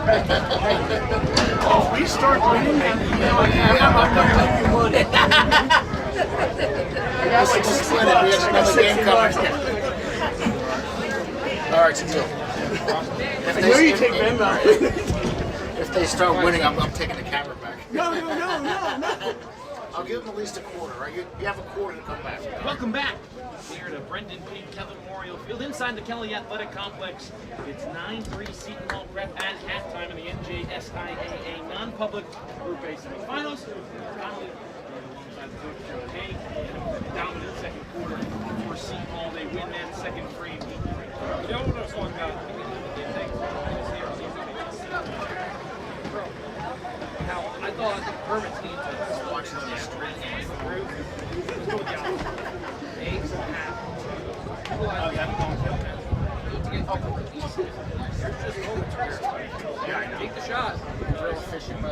If we start winning, I'm gonna make you money. Just split it. We have another game coming. All right, so I know you take Venmo. if they start winning, I'm taking the camera back. No. I'll give them at least a quarter, right? You have a quarter to come back. Welcome back here to Brendan P. Kelly Memorial Field inside the Kelly Athletic Complex. It's 9-3 Seton Hall Prep at halftime in the NJSIAA non-public Group A semifinals. Finally, alongside the coach Joe Hay, dominant second quarter for Seton Hall. They win that second frame. You know what I was talking about? How I thought the permits need to watch this street through. Let's go with the opposite. 8.5. Take the shot.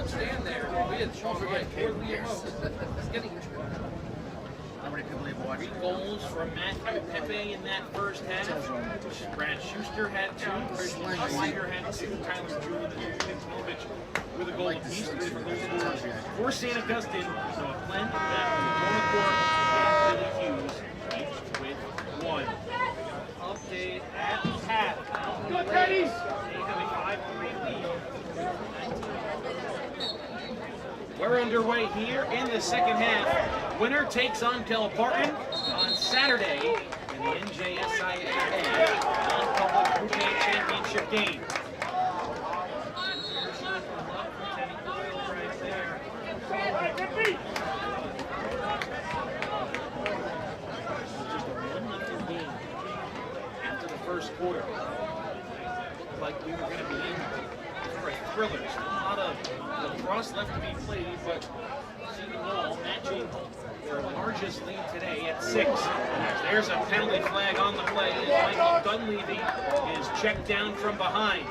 Stand there. We had Sean Wright. It's getting How many people have watched? 3 goals from Matthew Pepe in that first half. Brad Schuster had 2. Christian Schneider had 2. Tyler Julian and Tintovich with a goal apiece. 3 for those scores for St. Augustine. So a blend of that from Jonah Court and Billy Hughes, each with 1. Update at half. Good, Teddies! They have a 5-3 lead. We're underway here in the second half. Winner takes on Del Barton on Saturday in the NJSIAA non-public Group A championship game. Just a 1-0 game after the first quarter. Looked like we were going to be in for a thriller. Still a lot of lacrosse left to be played, but Seton Hall matching their largest lead today at 6. There's a penalty flag on the play as Michael Dunleavy is checked down from behind.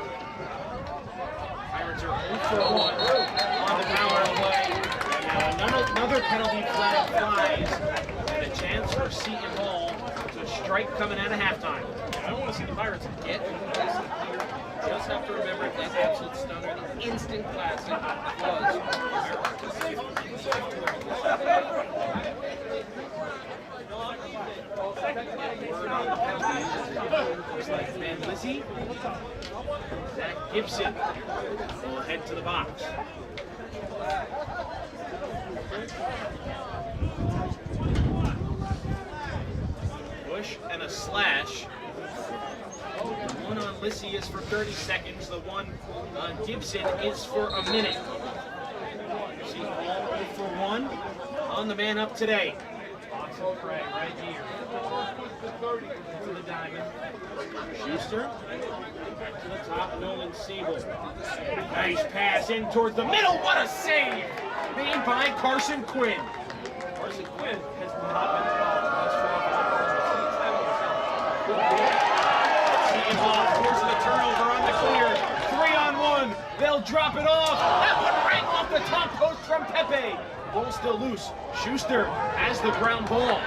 Pirates are 0 for 1 on the power play. And another penalty flag flies, and a chance for Seton Hall to strike coming out of halftime. I don't want to see the Pirates get in place here. Just have to remember that absolute stunner, the instant classic Looks like Van Lizzie. Zach Gibson will head to the box. Push and a slash. The one on Lissy is for 30 seconds. The one on Gibson is for a minute. See all 0 for 1 on the man up today. Box and Craig right here. To the diamond. Schuster. Back to the top. Nolan Siebel. Nice pass in towards the middle. What a save! Made by Carson Quinn. Carson Quinn has not been involved thus far. Seton Hall forcing the turnover on the clear. 3-on-1. They'll drop it off. That one right off the top post from Pepe. Ball still loose. Schuster has the ground ball.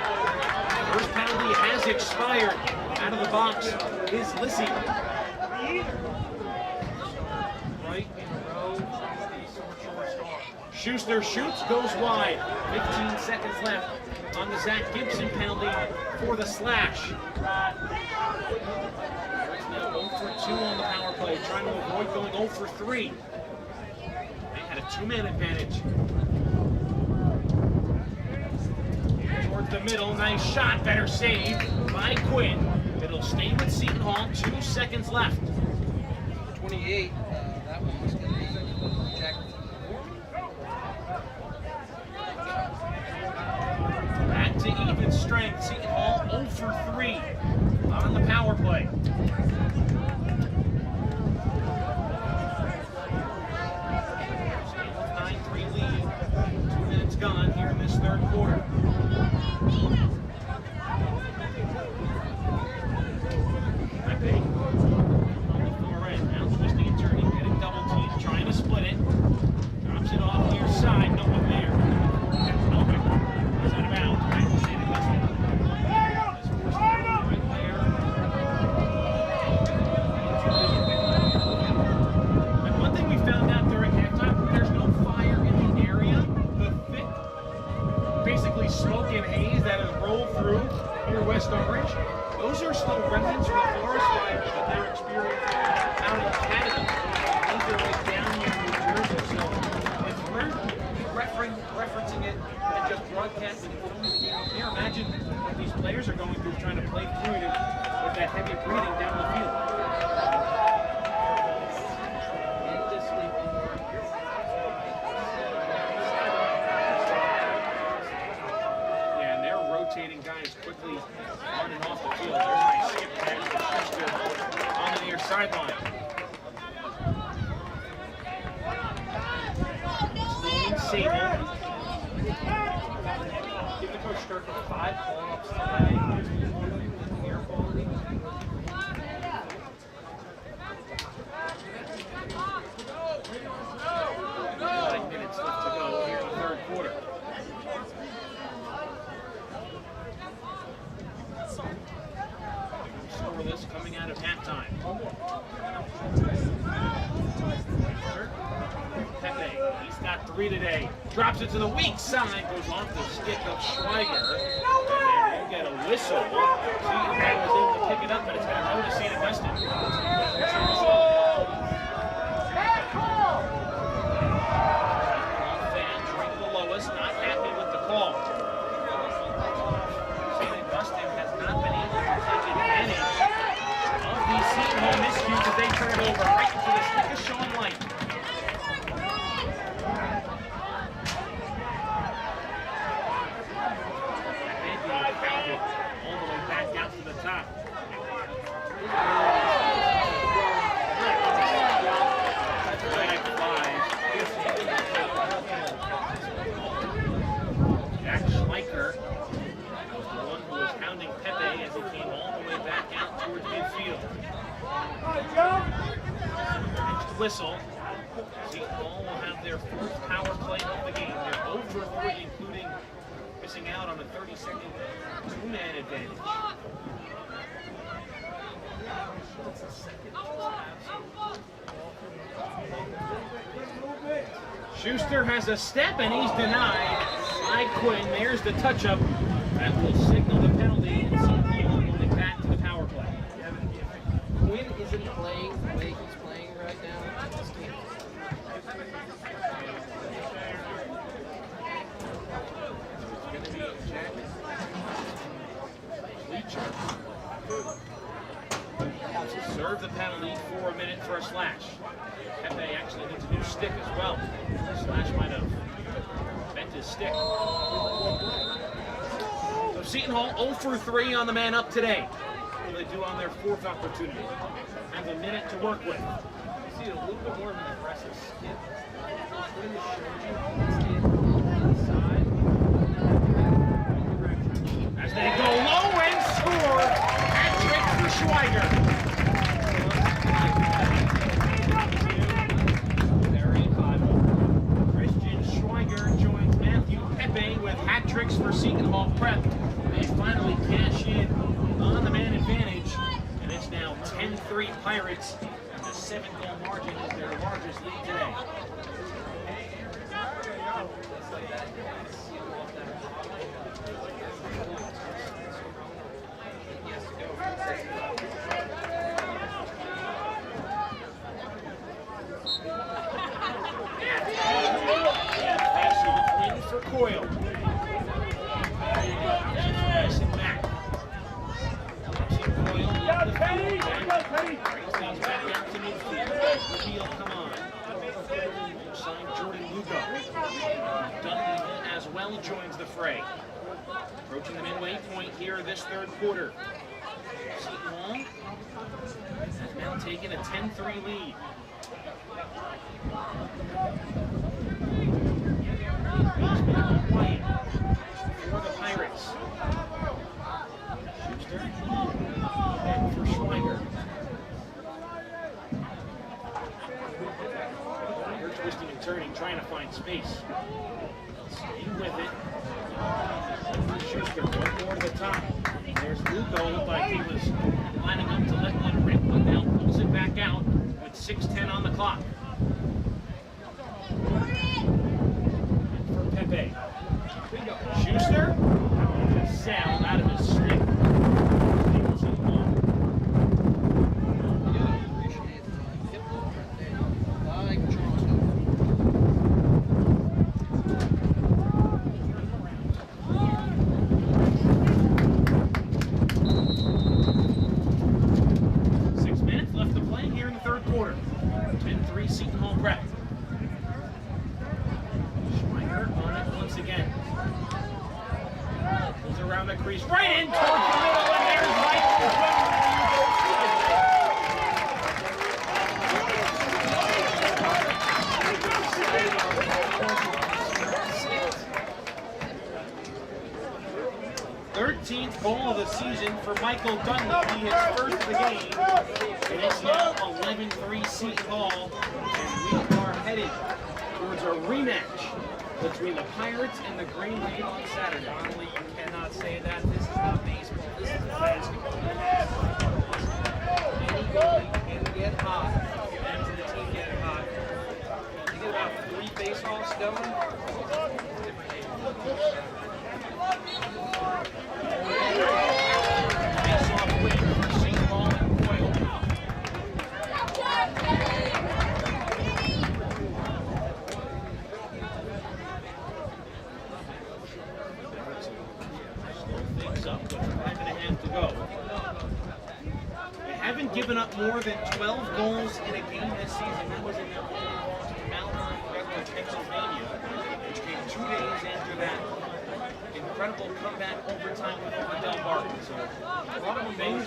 First penalty has expired. Out of the box is Lissy. Right in a row. Schuster shoots, goes wide. 15 seconds left on the Zach Gibson penalty for the slash. Now 0 for 2 on the power play, trying to avoid going 0 for 3. They had a 2-man advantage. Towards the middle, nice shot, better save by Quinn. It'll stay with Seton Hall, 2 seconds left. 28. That one was going to be Jack. Back to even strength. Seton Hall 0 for 3 on the power play. 9-3 lead. 2 minutes gone here in this third quarter. Pepe on the far end. Now twisting and turning, getting double teamed, trying to split it. Drops it off near side. No one there. That's Novik. He's out of bounds. Back to St. Augustine. And one thing we sideline. Seton. Give the coach Sturk 5 call-ups today. Air quality. 9 minutes left to go here in the third quarter. Scoreless coming out of halftime. Pepe, he's got 3 today. Drops it to the weak side, goes off the stick of Schweiger. And then we'll get a whistle. Seton was able to pick it up, but it's going to go to St. Augustine. Fans right below us, not happy with the call. St. Augustine has not been able to take advantage of these Seton Hall miscues as they turn it over right into the stick of Sean Light. All the way back down to the top. Jack Schleicher was the one who was hounding Pepe as he came all the way back out towards midfield. Next whistle. Seton Hall will have their fourth power play of the game. They're 0 for 3, including missing out on a 30-second two-man advantage. Schuster has a step and he's denied by Quinn. There's the touch-up. That will signal the penalty and Seton Hall going back to the power play. Quinn isn't playing the way he's playing right now. To serve the penalty for a minute for a slash. Pepe actually needs a new stick as well. Slash might have bent his stick. So Seton Hall 0 for 3 on the man up today. What do they do on their fourth opportunity? Have a minute to work with. You see a little bit more of an aggressive skip. As they go low and score, hat trick for Schweiger. Christian Schweiger joins Matthew Pepe with hat tricks for Seton Hall Prep. They finally cash in on the man advantage, and it's now 10-3 Pirates, and the 7-goal margin is their largest lead today. In for Coyle. Mason back. Coyle brings things back out to midfield. Reveal, come on. Alongside Jordan Lugo. Dunleavy as well joins the fray. Approaching the midway point here this third quarter. Seton Hall has now taken a 10-3 lead. Quiet for the Pirates. Schuster and for Schweiger. They're twisting and turning, trying to find space. Stay with it. Schuster, one more to the top. There's Lugo, looked like he was lining up to let one rip, but now pulls it back out with 6:10 on the clock. Pepe. Schuster, just sound out of his stick. Like Charles. 6 minutes left to play here in the third quarter. 10-3 Seton Hall Prep. Schweiger on it once again. Goes around the crease, right in towards the middle, and there's Mike. the season for Michael Dunleavy, his first of the game. And it's now 11-3 Seton Hall, and we are headed towards a rematch between the Pirates and the Green Wave on Saturday. Only you cannot say that. This is not baseball. This is basketball. Any goalie can get hot. And the team get hot. You get about 3 face-offs going. Different game. Face-off win for Seton Hall and Boyle. Things up, but 5.5 to go. They haven't given up more than 12 goals in a game this season. That was in their loss to Malvern, Pennsylvania, which came 2 days after that incredible comeback overtime with Del Barton. So a lot of things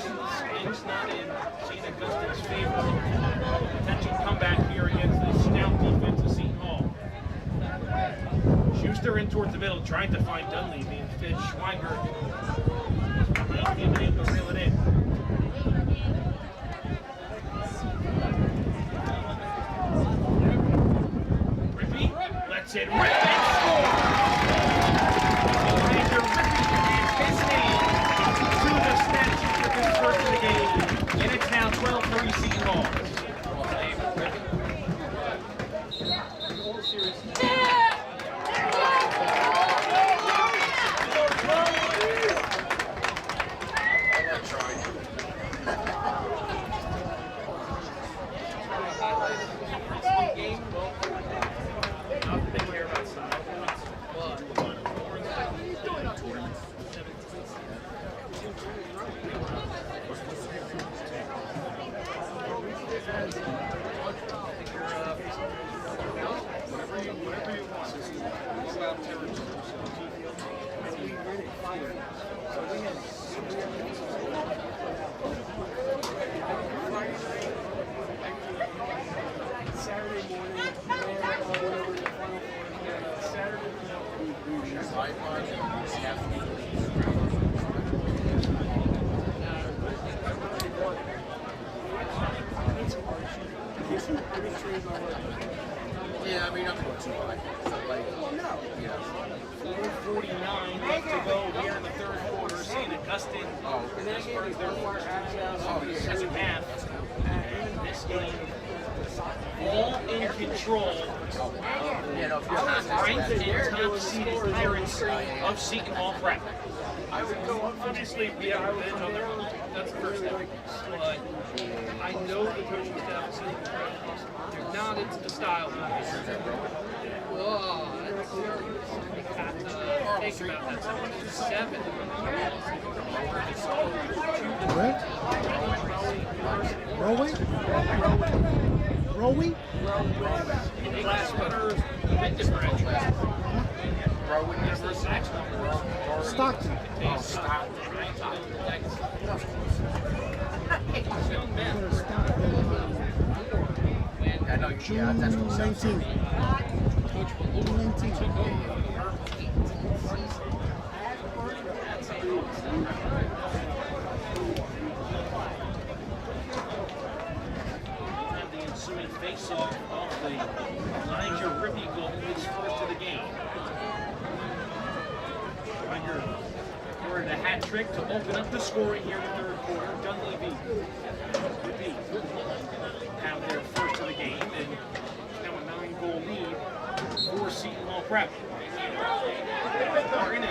not in St. Augustine's favor. Potential comeback here against the stout defense of Seton Hall. Schuster in towards the middle, trying to find Dunleavy. Instead, Schweiger behind him and able to reel it in. Rippey lets it rip and score! Major Rippey adds his name to the statue for his first of the game. And it's now 12-3 Seton Hall. Game, well, not the big care about some points, but Whatever you want. Saturday morning, Saturday Yeah, I mean, I'm going too high. Like, yeah. 4:49 left to go here in the third quarter. St. Augustine has burned their first of the second half. This game, all in control of ranked and top-seeded Pirates of Seton Hall Prep. I would go, obviously, we haven't been on their that's the first step. But I know the coaching staff is they're not into the style. Oh, that's think about that. 7. Rowing? Class winners, bit different. Rowing is the Stockton. Stockton. Young men. I know you. Yeah, that's what 19. 19. Have the ensuing face-off off the Elijah Rippey goal, his first of the game. Schweiger scored a hat trick to open up the scoring here in the third quarter. Dunleavy have their first of the game, and now a 9-goal lead for Seton Hall Prep. They're in a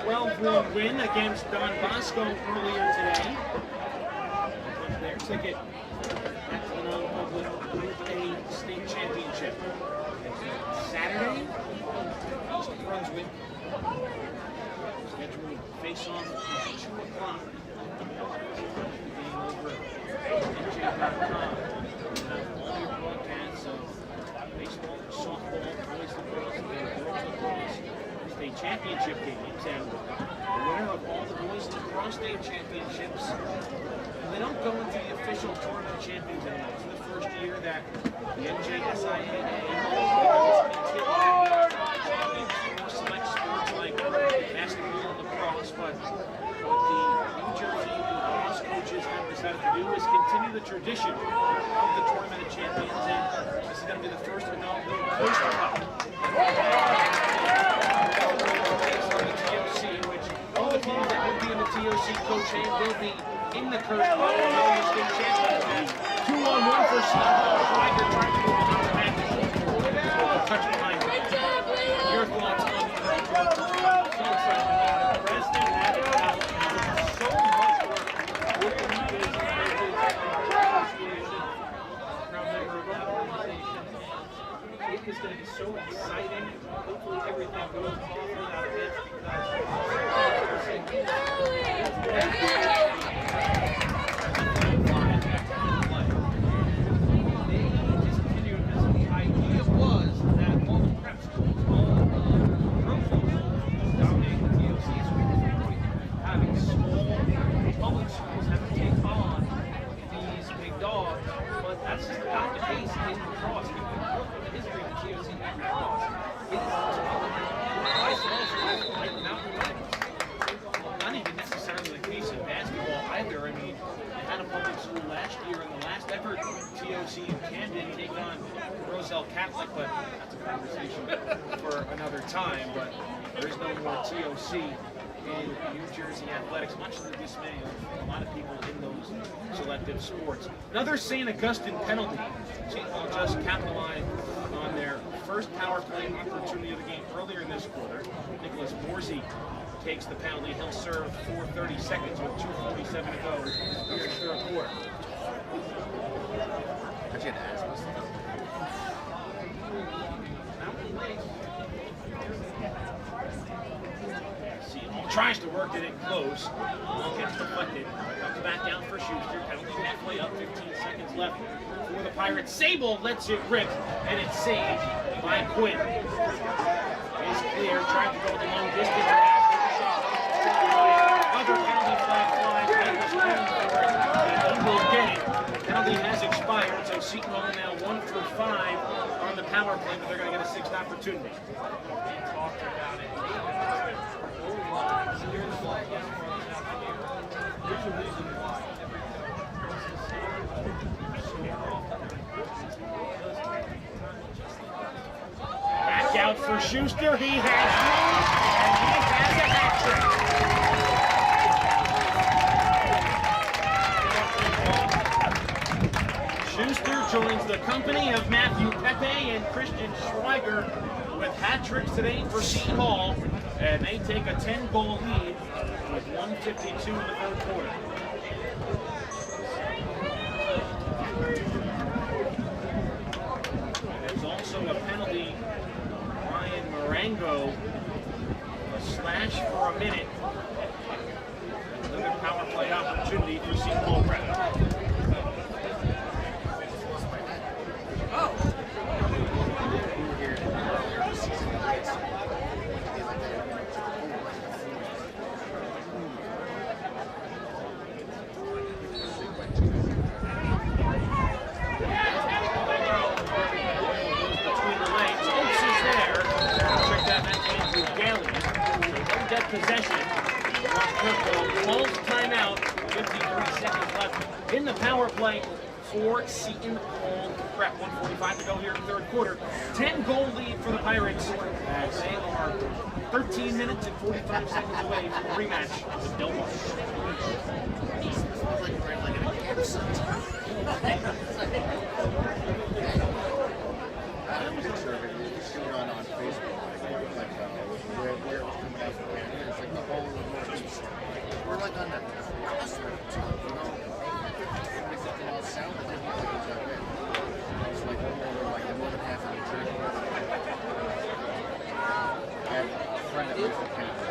12-1 win against Don Bosco earlier today. Their ticket at the non-public with a state championship. Saturday, East Brunswick. Scheduled face-off at 2 o'clock. Being over at NJ.com. All your broadcasts of baseball, softball, boys lacrosse, and girls lacrosse state championship games. And the winner of all the boys lacrosse state championships, they don't go into the official tournament champions anymore. It's the first year that the NJSIAA champions for select sports like basketball and lacrosse, but with the the tradition of the Tournament of Champions, and this is going to be the first inaugural Coastal Cup. The TOC, which all the teams that will be in the TOC coach hand will be in the Coastal Cup state championship. 2-on-1 for Seton. Schweiger trying to move on the match. Touch behind him. Your thoughts on the Preston had it out. So much work with the leaders and association, proud member of that organization. It is going to be so exciting. Hopefully everything goes off without a hitch that's just not the case in lacrosse. If you look at the history of the TOC in lacrosse, it is like mountain lions. Not even necessarily the case in basketball either. I mean, they had a public school last year in the last ever TOC in Camden take on Roselle Catholic, but that's a conversation for another time. But there's no more TOC in New Jersey athletics, much to the dismay of a lot of people in those selective sports. Another St. Augustine penalty. Seton just capitalized on their first power play opportunity of the game earlier in this quarter. Nicholas Morsey takes the penalty. He'll serve for 30 seconds with 2:47 to go here in the third quarter. Seton tries to work it in close. Ball gets deflected. Comes back down for Schuster. Penalty halfway up. 15 seconds left for the Pirates. Sable lets it rip, and it's saved by Quinn. Is clear. Trying to go the long distance. Other penalty flag flies. He will get it. The penalty has expired, so Seton Hall now 1 for 5 on the power play, but they're going to get a sixth opportunity. We talked about it. There's a reason why every back out for Schuster. He has room, and he has a hat trick. Schuster joins the company of Matthew Pepe and Christian Schweiger with hat tricks today for Seton Hall, and they take a 10-goal lead with 1:52 in the third quarter. There's also a penalty. Ryan Marengo, a slash for a minute. Another power play opportunity for Seton Hall Prep. Possession. Calls timeout. 53 seconds left in the power play for Seton Hall Prep. 1:45 to go here in the third quarter. 10-goal lead for the Pirates as they are 13 minutes and 45 seconds away from a rematch with Del Mar. I was picture of it seen on Facebook, like where it was coming out from Canada. It's like the whole Northeast. We're like on that crossroad, you know? It's like all sound that didn't like each other. It's like we're like the northern half of New Jersey. I have a friend that lives in Canada.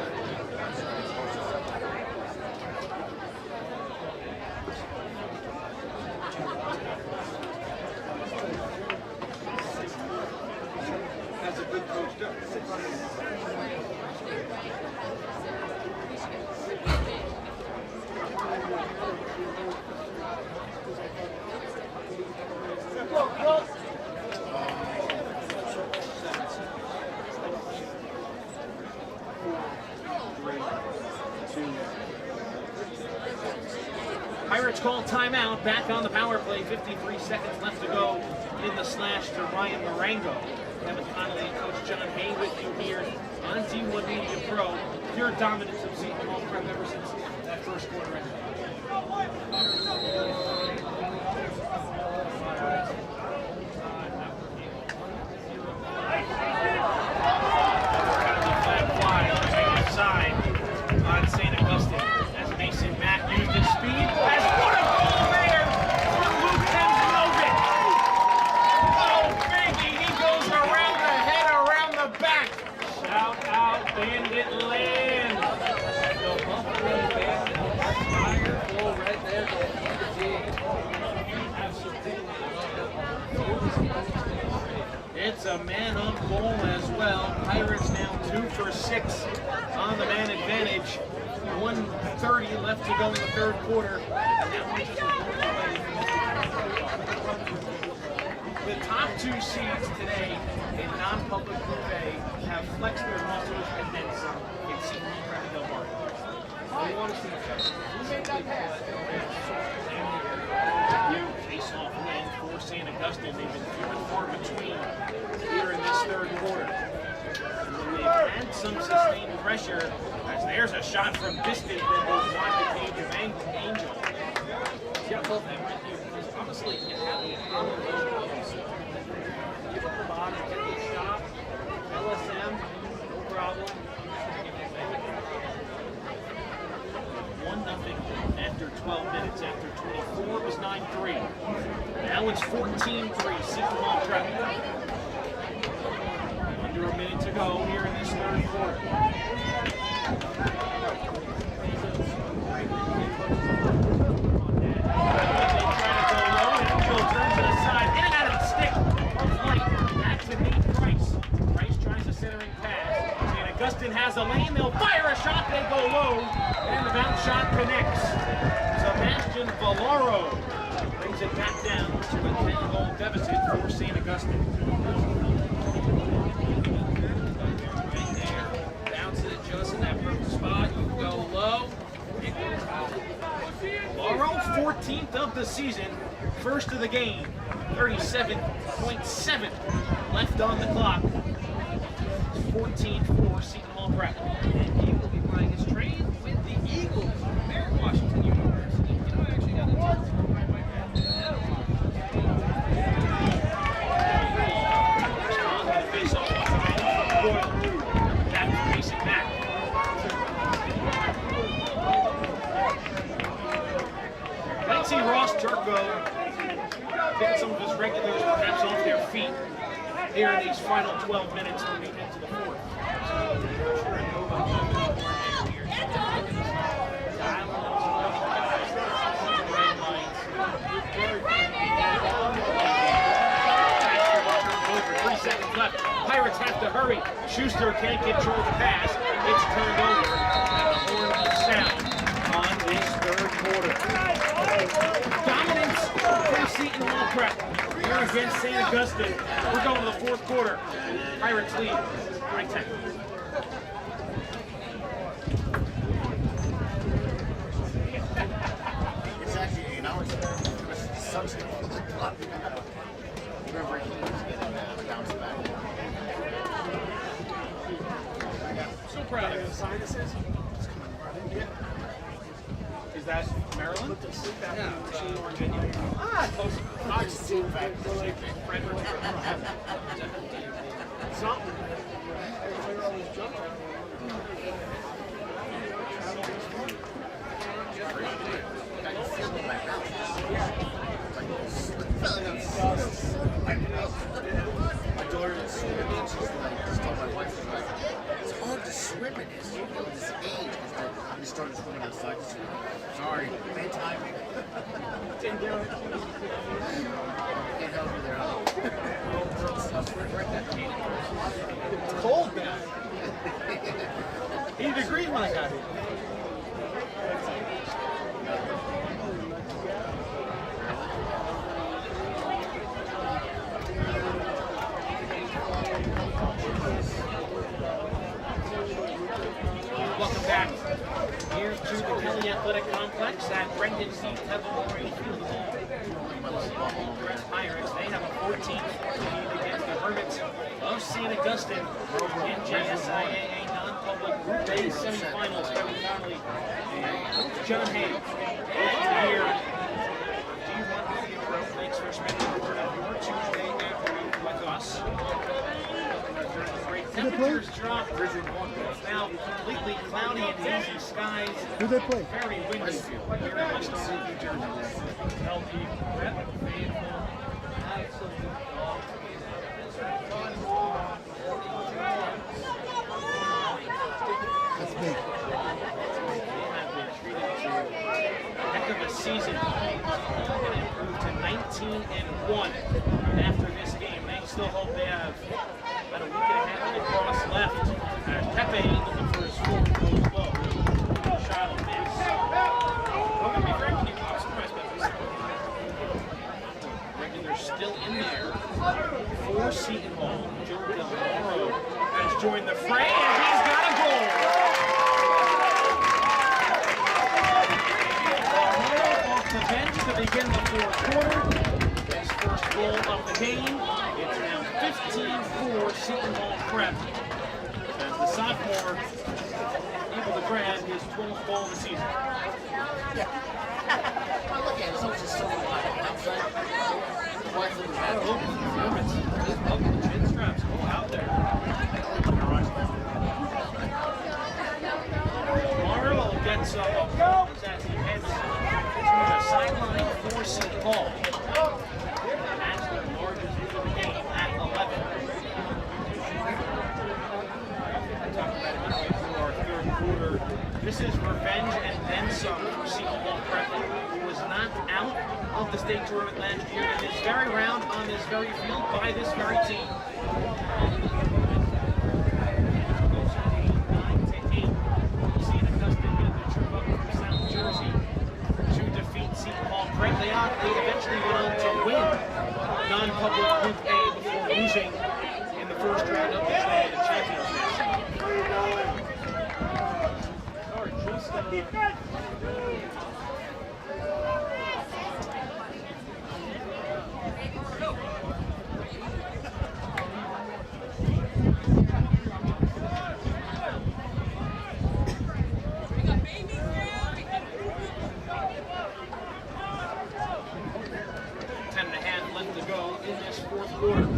call timeout. Back on the power play. 53 seconds left to go in the slash to Ryan Marengo. Kevin Connolly and Coach John Hay with you here on D1 Media Pro. Pure dominance of Seton Hall Prep ever since that first quarter ended. Side on St. Augustine as Mason Mack used his speed. As what a goal there for Luke Hemslogan. Oh, baby, he goes around the head, around the back. Shout out, Bandit Land. The Buffalo Bandit fire goal right there. It's a man-up goal as well. Pirates now 2 for 6 on the man advantage. 1:30 left to go in the third quarter. The top 2 seeds today in non-public Group A have flexed their muscles and then some in Seton Hall Prep Del Mar. We want to see who made that pass. Face-off win for St. Augustine. They've been few and far between here in this third quarter. And they've had some sustained pressure as there's a shot from distant that goes wide the cage of Angel. Yeah, both them right here. Because honestly, you have the give up the bottom, get the shot, LSM, no problem. 1-0 after 12 minutes. After 24 was 9-3. Now it's 14-3. Seton Hall Prep. Under a minute to go here in this third quarter. Angel turns it aside, in and out of the stick. Back to Nate Price. Price tries a centering pass. St. Augustine has a lane. They'll fire a shot. They go low. And the bounce shot connects. Sebastian Valaro brings it back down to a 10-goal deficit for St. Augustine. Right there. Bounces it just in that perfect spot. You go low. It goes out. Valaro, 14th of the season. First of the game. 37.7 left on the clock. 14 for Seton Hall Prep. And he will be playing his trade with the Eagles of Mary Washington University. You know, I actually got a text from my wife. On the face-off once again from Boyle. Back to Mason Mack. Let's see Ross Turco getting some of his regulars perhaps off their feet here in these final 12 minutes when we get to the fourth. Over 3 seconds left. Pirates have to hurry. Schuster can't control the pass. It's turned over. And the horn will sound on this third quarter. Dominance from Seton Hall Prep here against St. Augustine. We're going to the fourth quarter. Pirates lead by 10. It's actually 8 hours. It was such a remember he was getting bounce back. So proud of you. Sinuses. Is that Maryland? Ah, close. I just see back. Something. Everybody always jumped out. My daughter is swimming and she's like, just told my wife, she's like, it's hard to swim in this, you know, this age. Because we started swimming outside. Sorry, bad timing. Didn't do it. Can't help you there, huh? It's cold now. 80 degrees when I got here. Welcome back here to the Kelly Athletic Complex at Brendan C. Memorial 18th against the Hermits of St. Augustine in JSIAA non-public Group A semifinals. Kevin Connolly and John Hay here. D1 thanks for spending part of your Tuesday afternoon with us. Great temperatures drop. It's now completely cloudy and hazy skies. Who they play? Very windy here in West Orange, New Jersey. Healthy, faithful, absolutely That's big. have been treated to a heck of a season. Going to improve to 19-1 after this game. They still hope they have about a week and a half of lacrosse left. Pepe looking for his score goes low. Shot will miss. I'm going to be frank with you, I'm surprised by this. Regulars still in there for Seton Hall. Joe Del Moro has joined the fray and he's got a goal. Off the bench to begin the fourth quarter. His first goal of the game. It's now 15-4 Seton Hall Prep. As the sophomore able to grab his 12th goal of the season. Well, look at it. It's just so outside. Why is it bad? Performance. The chin straps go out there. Marlowe gets as he heads to the sideline for Seton Hall. That's the largest lead of the game at 11. Talk about it midway through our third quarter. This is revenge and then some for Seton Hall Prep, who was knocked out of the state tournament last year in this very round on this very field by this very team. 9-8. St. Augustine get the trip up from South Jersey to defeat Seton Hall Prep. They eventually went on to win non-public Group A before losing in the first round of the championship. Left to go in this fourth quarter.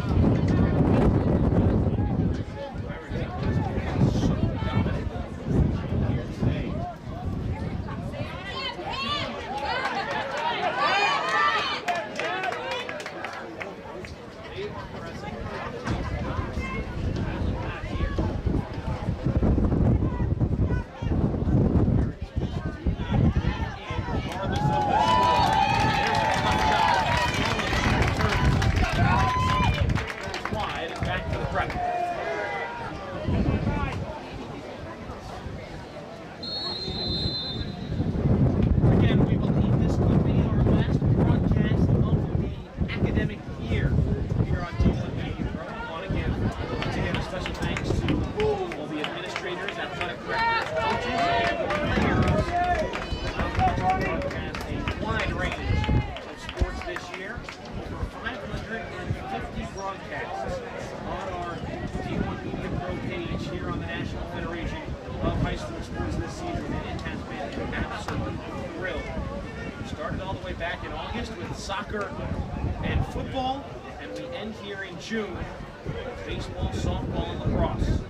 Back in August with soccer and football, and we end here in June with baseball, softball, and lacrosse.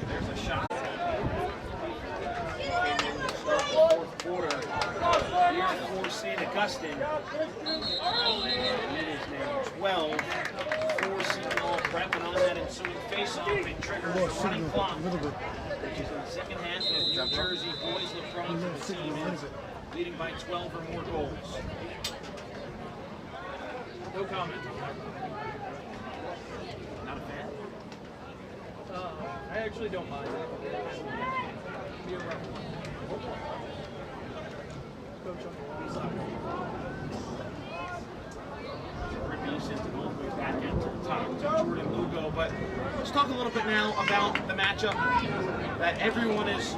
There's a shot. Came in to start the fourth quarter here for St. Augustine. And it is now 12 for Seton Hall Prep, and on that ensuing face-off, it triggers the running clock. Which is in the second half of New Jersey boys lacrosse. The team is leading by 12 or more goals. No comment. Not a fan? I actually don't mind it. Be a rough one. Coach Rippy sends it all the way back out to the top to Jordan Lugo. But let's talk a little bit now about the matchup that everyone is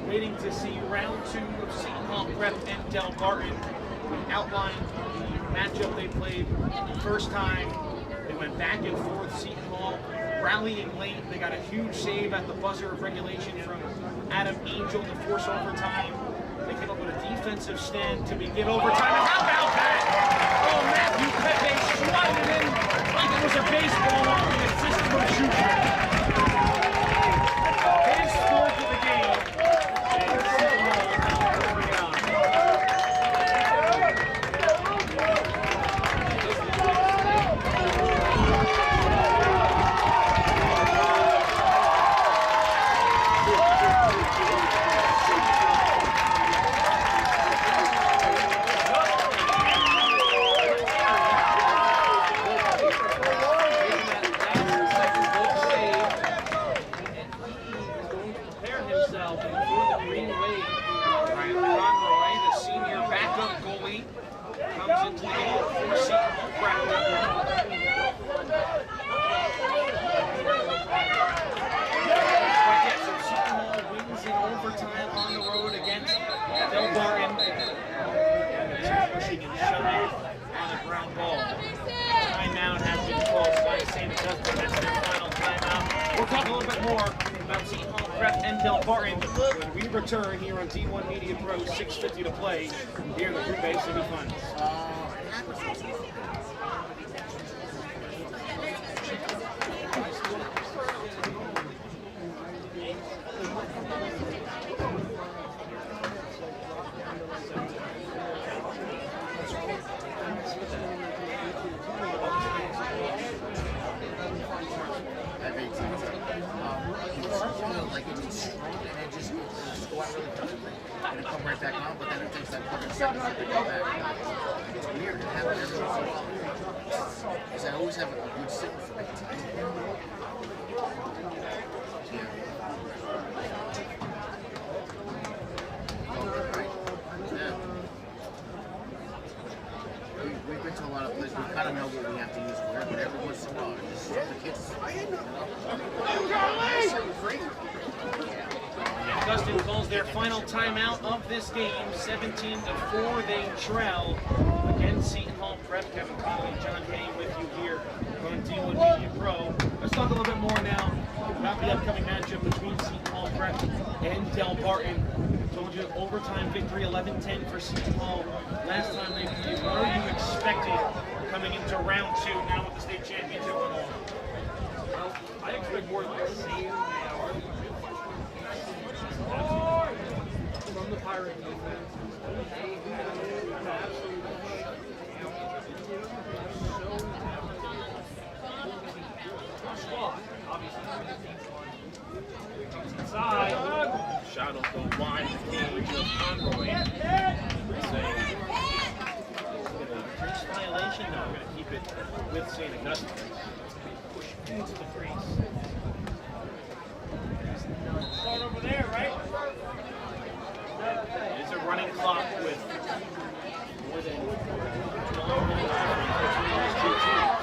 waiting to see round 2 of Seton Hall Prep and Del Barton. We outlined the matchup they played the first time. They went back and forth. Seton Hall rallying late. They got a huge save at the buzzer of regulation from Adam Angel to force overtime. They came up with a defensive stand to begin overtime. And how about that? Oh, Matthew Pepe swatted it in like it was a baseball on the assist from Schuster. His score for the game. And Seton Hall now moving on. Return here on D1 Media Pro, 6:50 to play here in the Green Bay semifinals. Like it's strong and it just go out really quickly and it come right back on, but then it takes that fucking second to go back. It's weird to have it every once in a while. Because I always have a good signal for it. Yeah. Oh, right. Yeah. We've been to a lot of places. We kind of know what we have to use where, but every once in a while, just the kids. Augustine calls their final timeout of this game, 17-4. They trail against Seton Hall Prep. Kevin Conley, John Hay with you here on D1 Media Pro. Let's talk a little bit more now about the upcoming matchup between Seton Hall Prep and Del Barton. Told you overtime victory, 11-10 for Seton Hall. Last time they played, what are you expecting coming into round 2 now with the state championship on all? Well, I expect more of the same from the Pirate defense. They have absolutely squad. Obviously, inside. Shadows go wide of the cage of Conroy. First violation, no, we're going to keep it with St. Augustine. Push into the crease. Start over there, right? It's a running clock with more than 12 minutes between these two teams.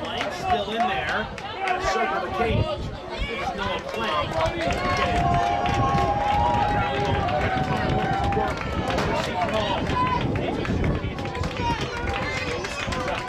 Blank's still in there. Got to circle the cage. There's no Plank. Work. Seton Hall. Maybe showcasing his speed. Slows things up.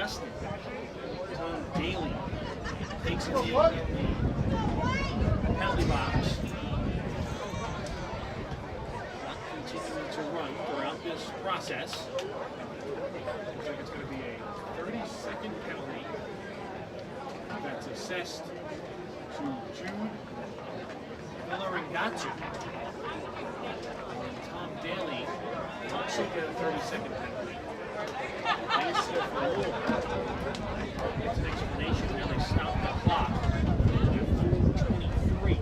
Augustine. Tom Daly takes it in the penalty box. Continuing to run throughout this process. Looks like it's going to be a 30-second penalty that's assessed to Jude Villarangatu. And Tom Daly also get a 30-second penalty. They see for more. It's an explanation. Now they stop the clock. 4:23.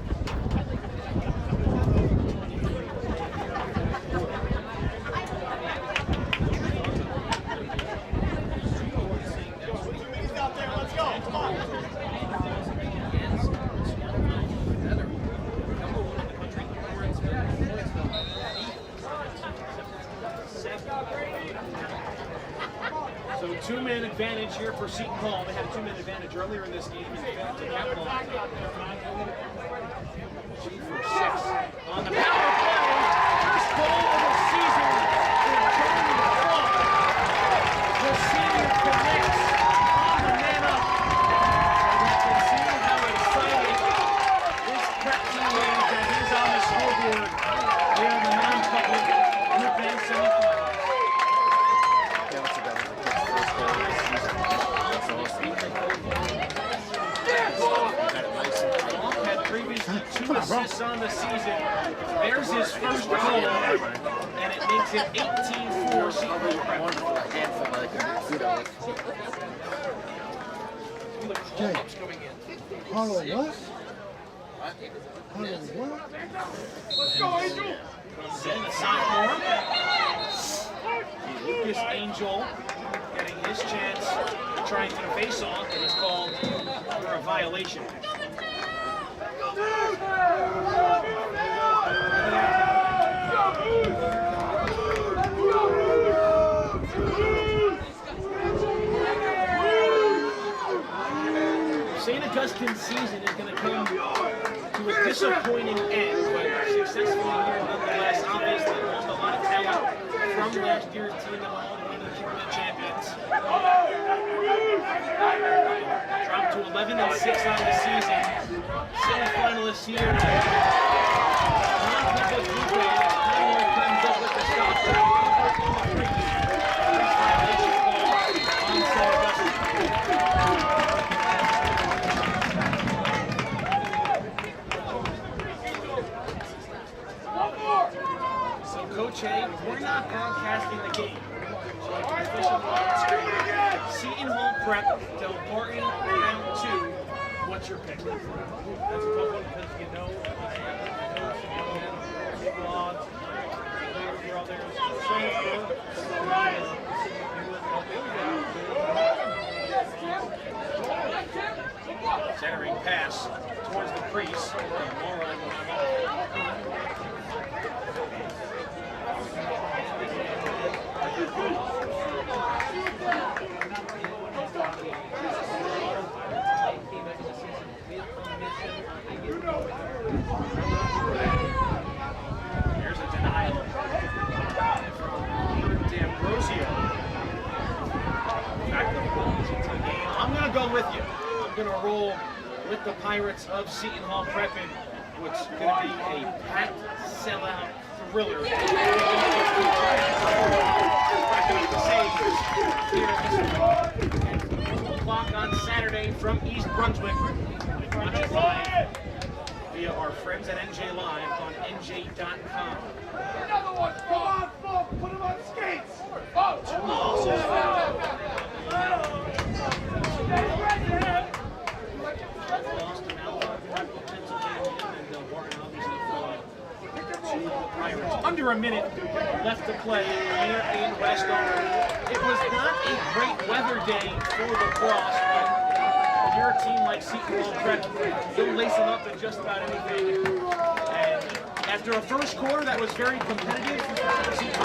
So two-man advantage here for Seton Hall. They had a two-man advantage earlier in this game and failed to capitalize. 2 for 6 on the power play. First goal of the season for Jeremy Trump. The senior connects on the man up. And you can see how excited this prep team is that he's on the scoreboard here in the non-public group band semifinals. Had previously 2 assists on the season. There's his first goal, and it makes it 18-4 Seton Hall. The call-ups going in. Harlow what? Harlow what? Let's go, Angel! Comes in the sophomore. Lucas Angel getting his chance to try and get a face-off, and he's called for a violation. St. Augustine's season is going to come to a disappointing end, but successful here nonetheless. Obviously, lost a lot of talent from last year's team that were all the way to the tournament champions. Dropped to 11-6 on the season. Semi-finalists here. Non-public group band finally comes up with the stop. Violation call on St. Augustine. So Coach A, we're not broadcasting the game. So I can officially on screen. Seton Hall Prep, Del Barton, round 2. What's your pick? That's a tough one because you know you're out there. Centering pass towards the crease. Here's a denial from D'Ambrosio. Back the ball into the game. I'm going to go with you. I'm going to roll with the Pirates of Seton Hall prepping what's going to be a packed sellout thriller. And 2 o'clock on Saturday from East Brunswick. Watch it live via our friends at NJ Live on NJ.com. Another one! Come on, Flo! Put him on skates! Oh! Lost to Alpha, Pennsylvania, and Del Barton obviously fell to the Pirates. Under a minute left to play here in West Orange. It was not a great weather day for lacrosse, but when you're a team like Seton Hall Prep, you'll lace them up in just about anything. And after a first quarter that was very competitive, Seton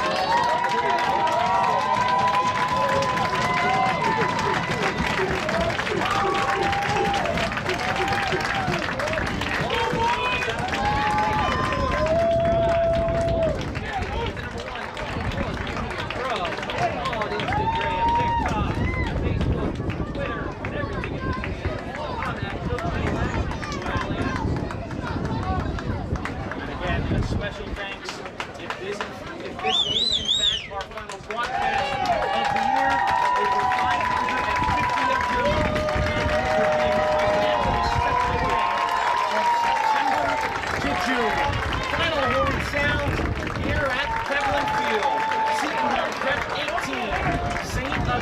Instagram, TikTok, Facebook,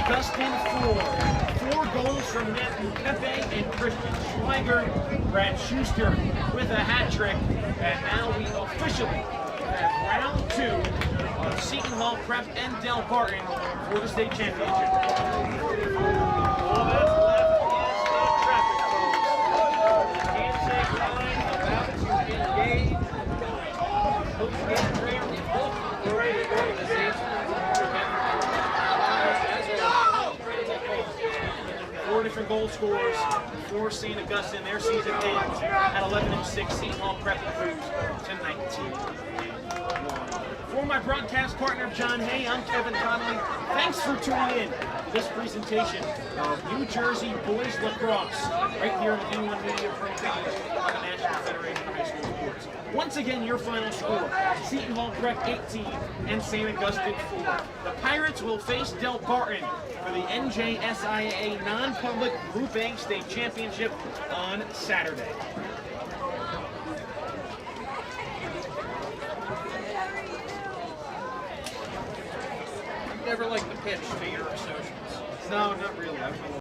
Augustine 4. 4 goals from Matthew Pepe and Christian Schweiger. Brad Schuster with a hat trick. And now we officially have round 2 of Seton Hall Prep and Del Barton for the state championship. All that's left is the traffic, folks. Handshake line about to engage. Coach Gator Graham, both great organizations. 4 different goal scorers for St. Augustine. Their season ends at 11-6. Seton Hall Prep improves to 19-1. For my broadcast partner, John Hay, I'm Kevin Connolly. Thanks for tuning in to this presentation of New Jersey Boys Lacrosse, right here on the D1 Media program of the National Federation of High School Sports. Once again, your final score, Seton Hall Prep 18 and St. Augustine 4. The Pirates will face Del Barton for the NJSIAA Non-Public Group A State Championship on Saturday. Never liked the pitch to your associates. No, not really.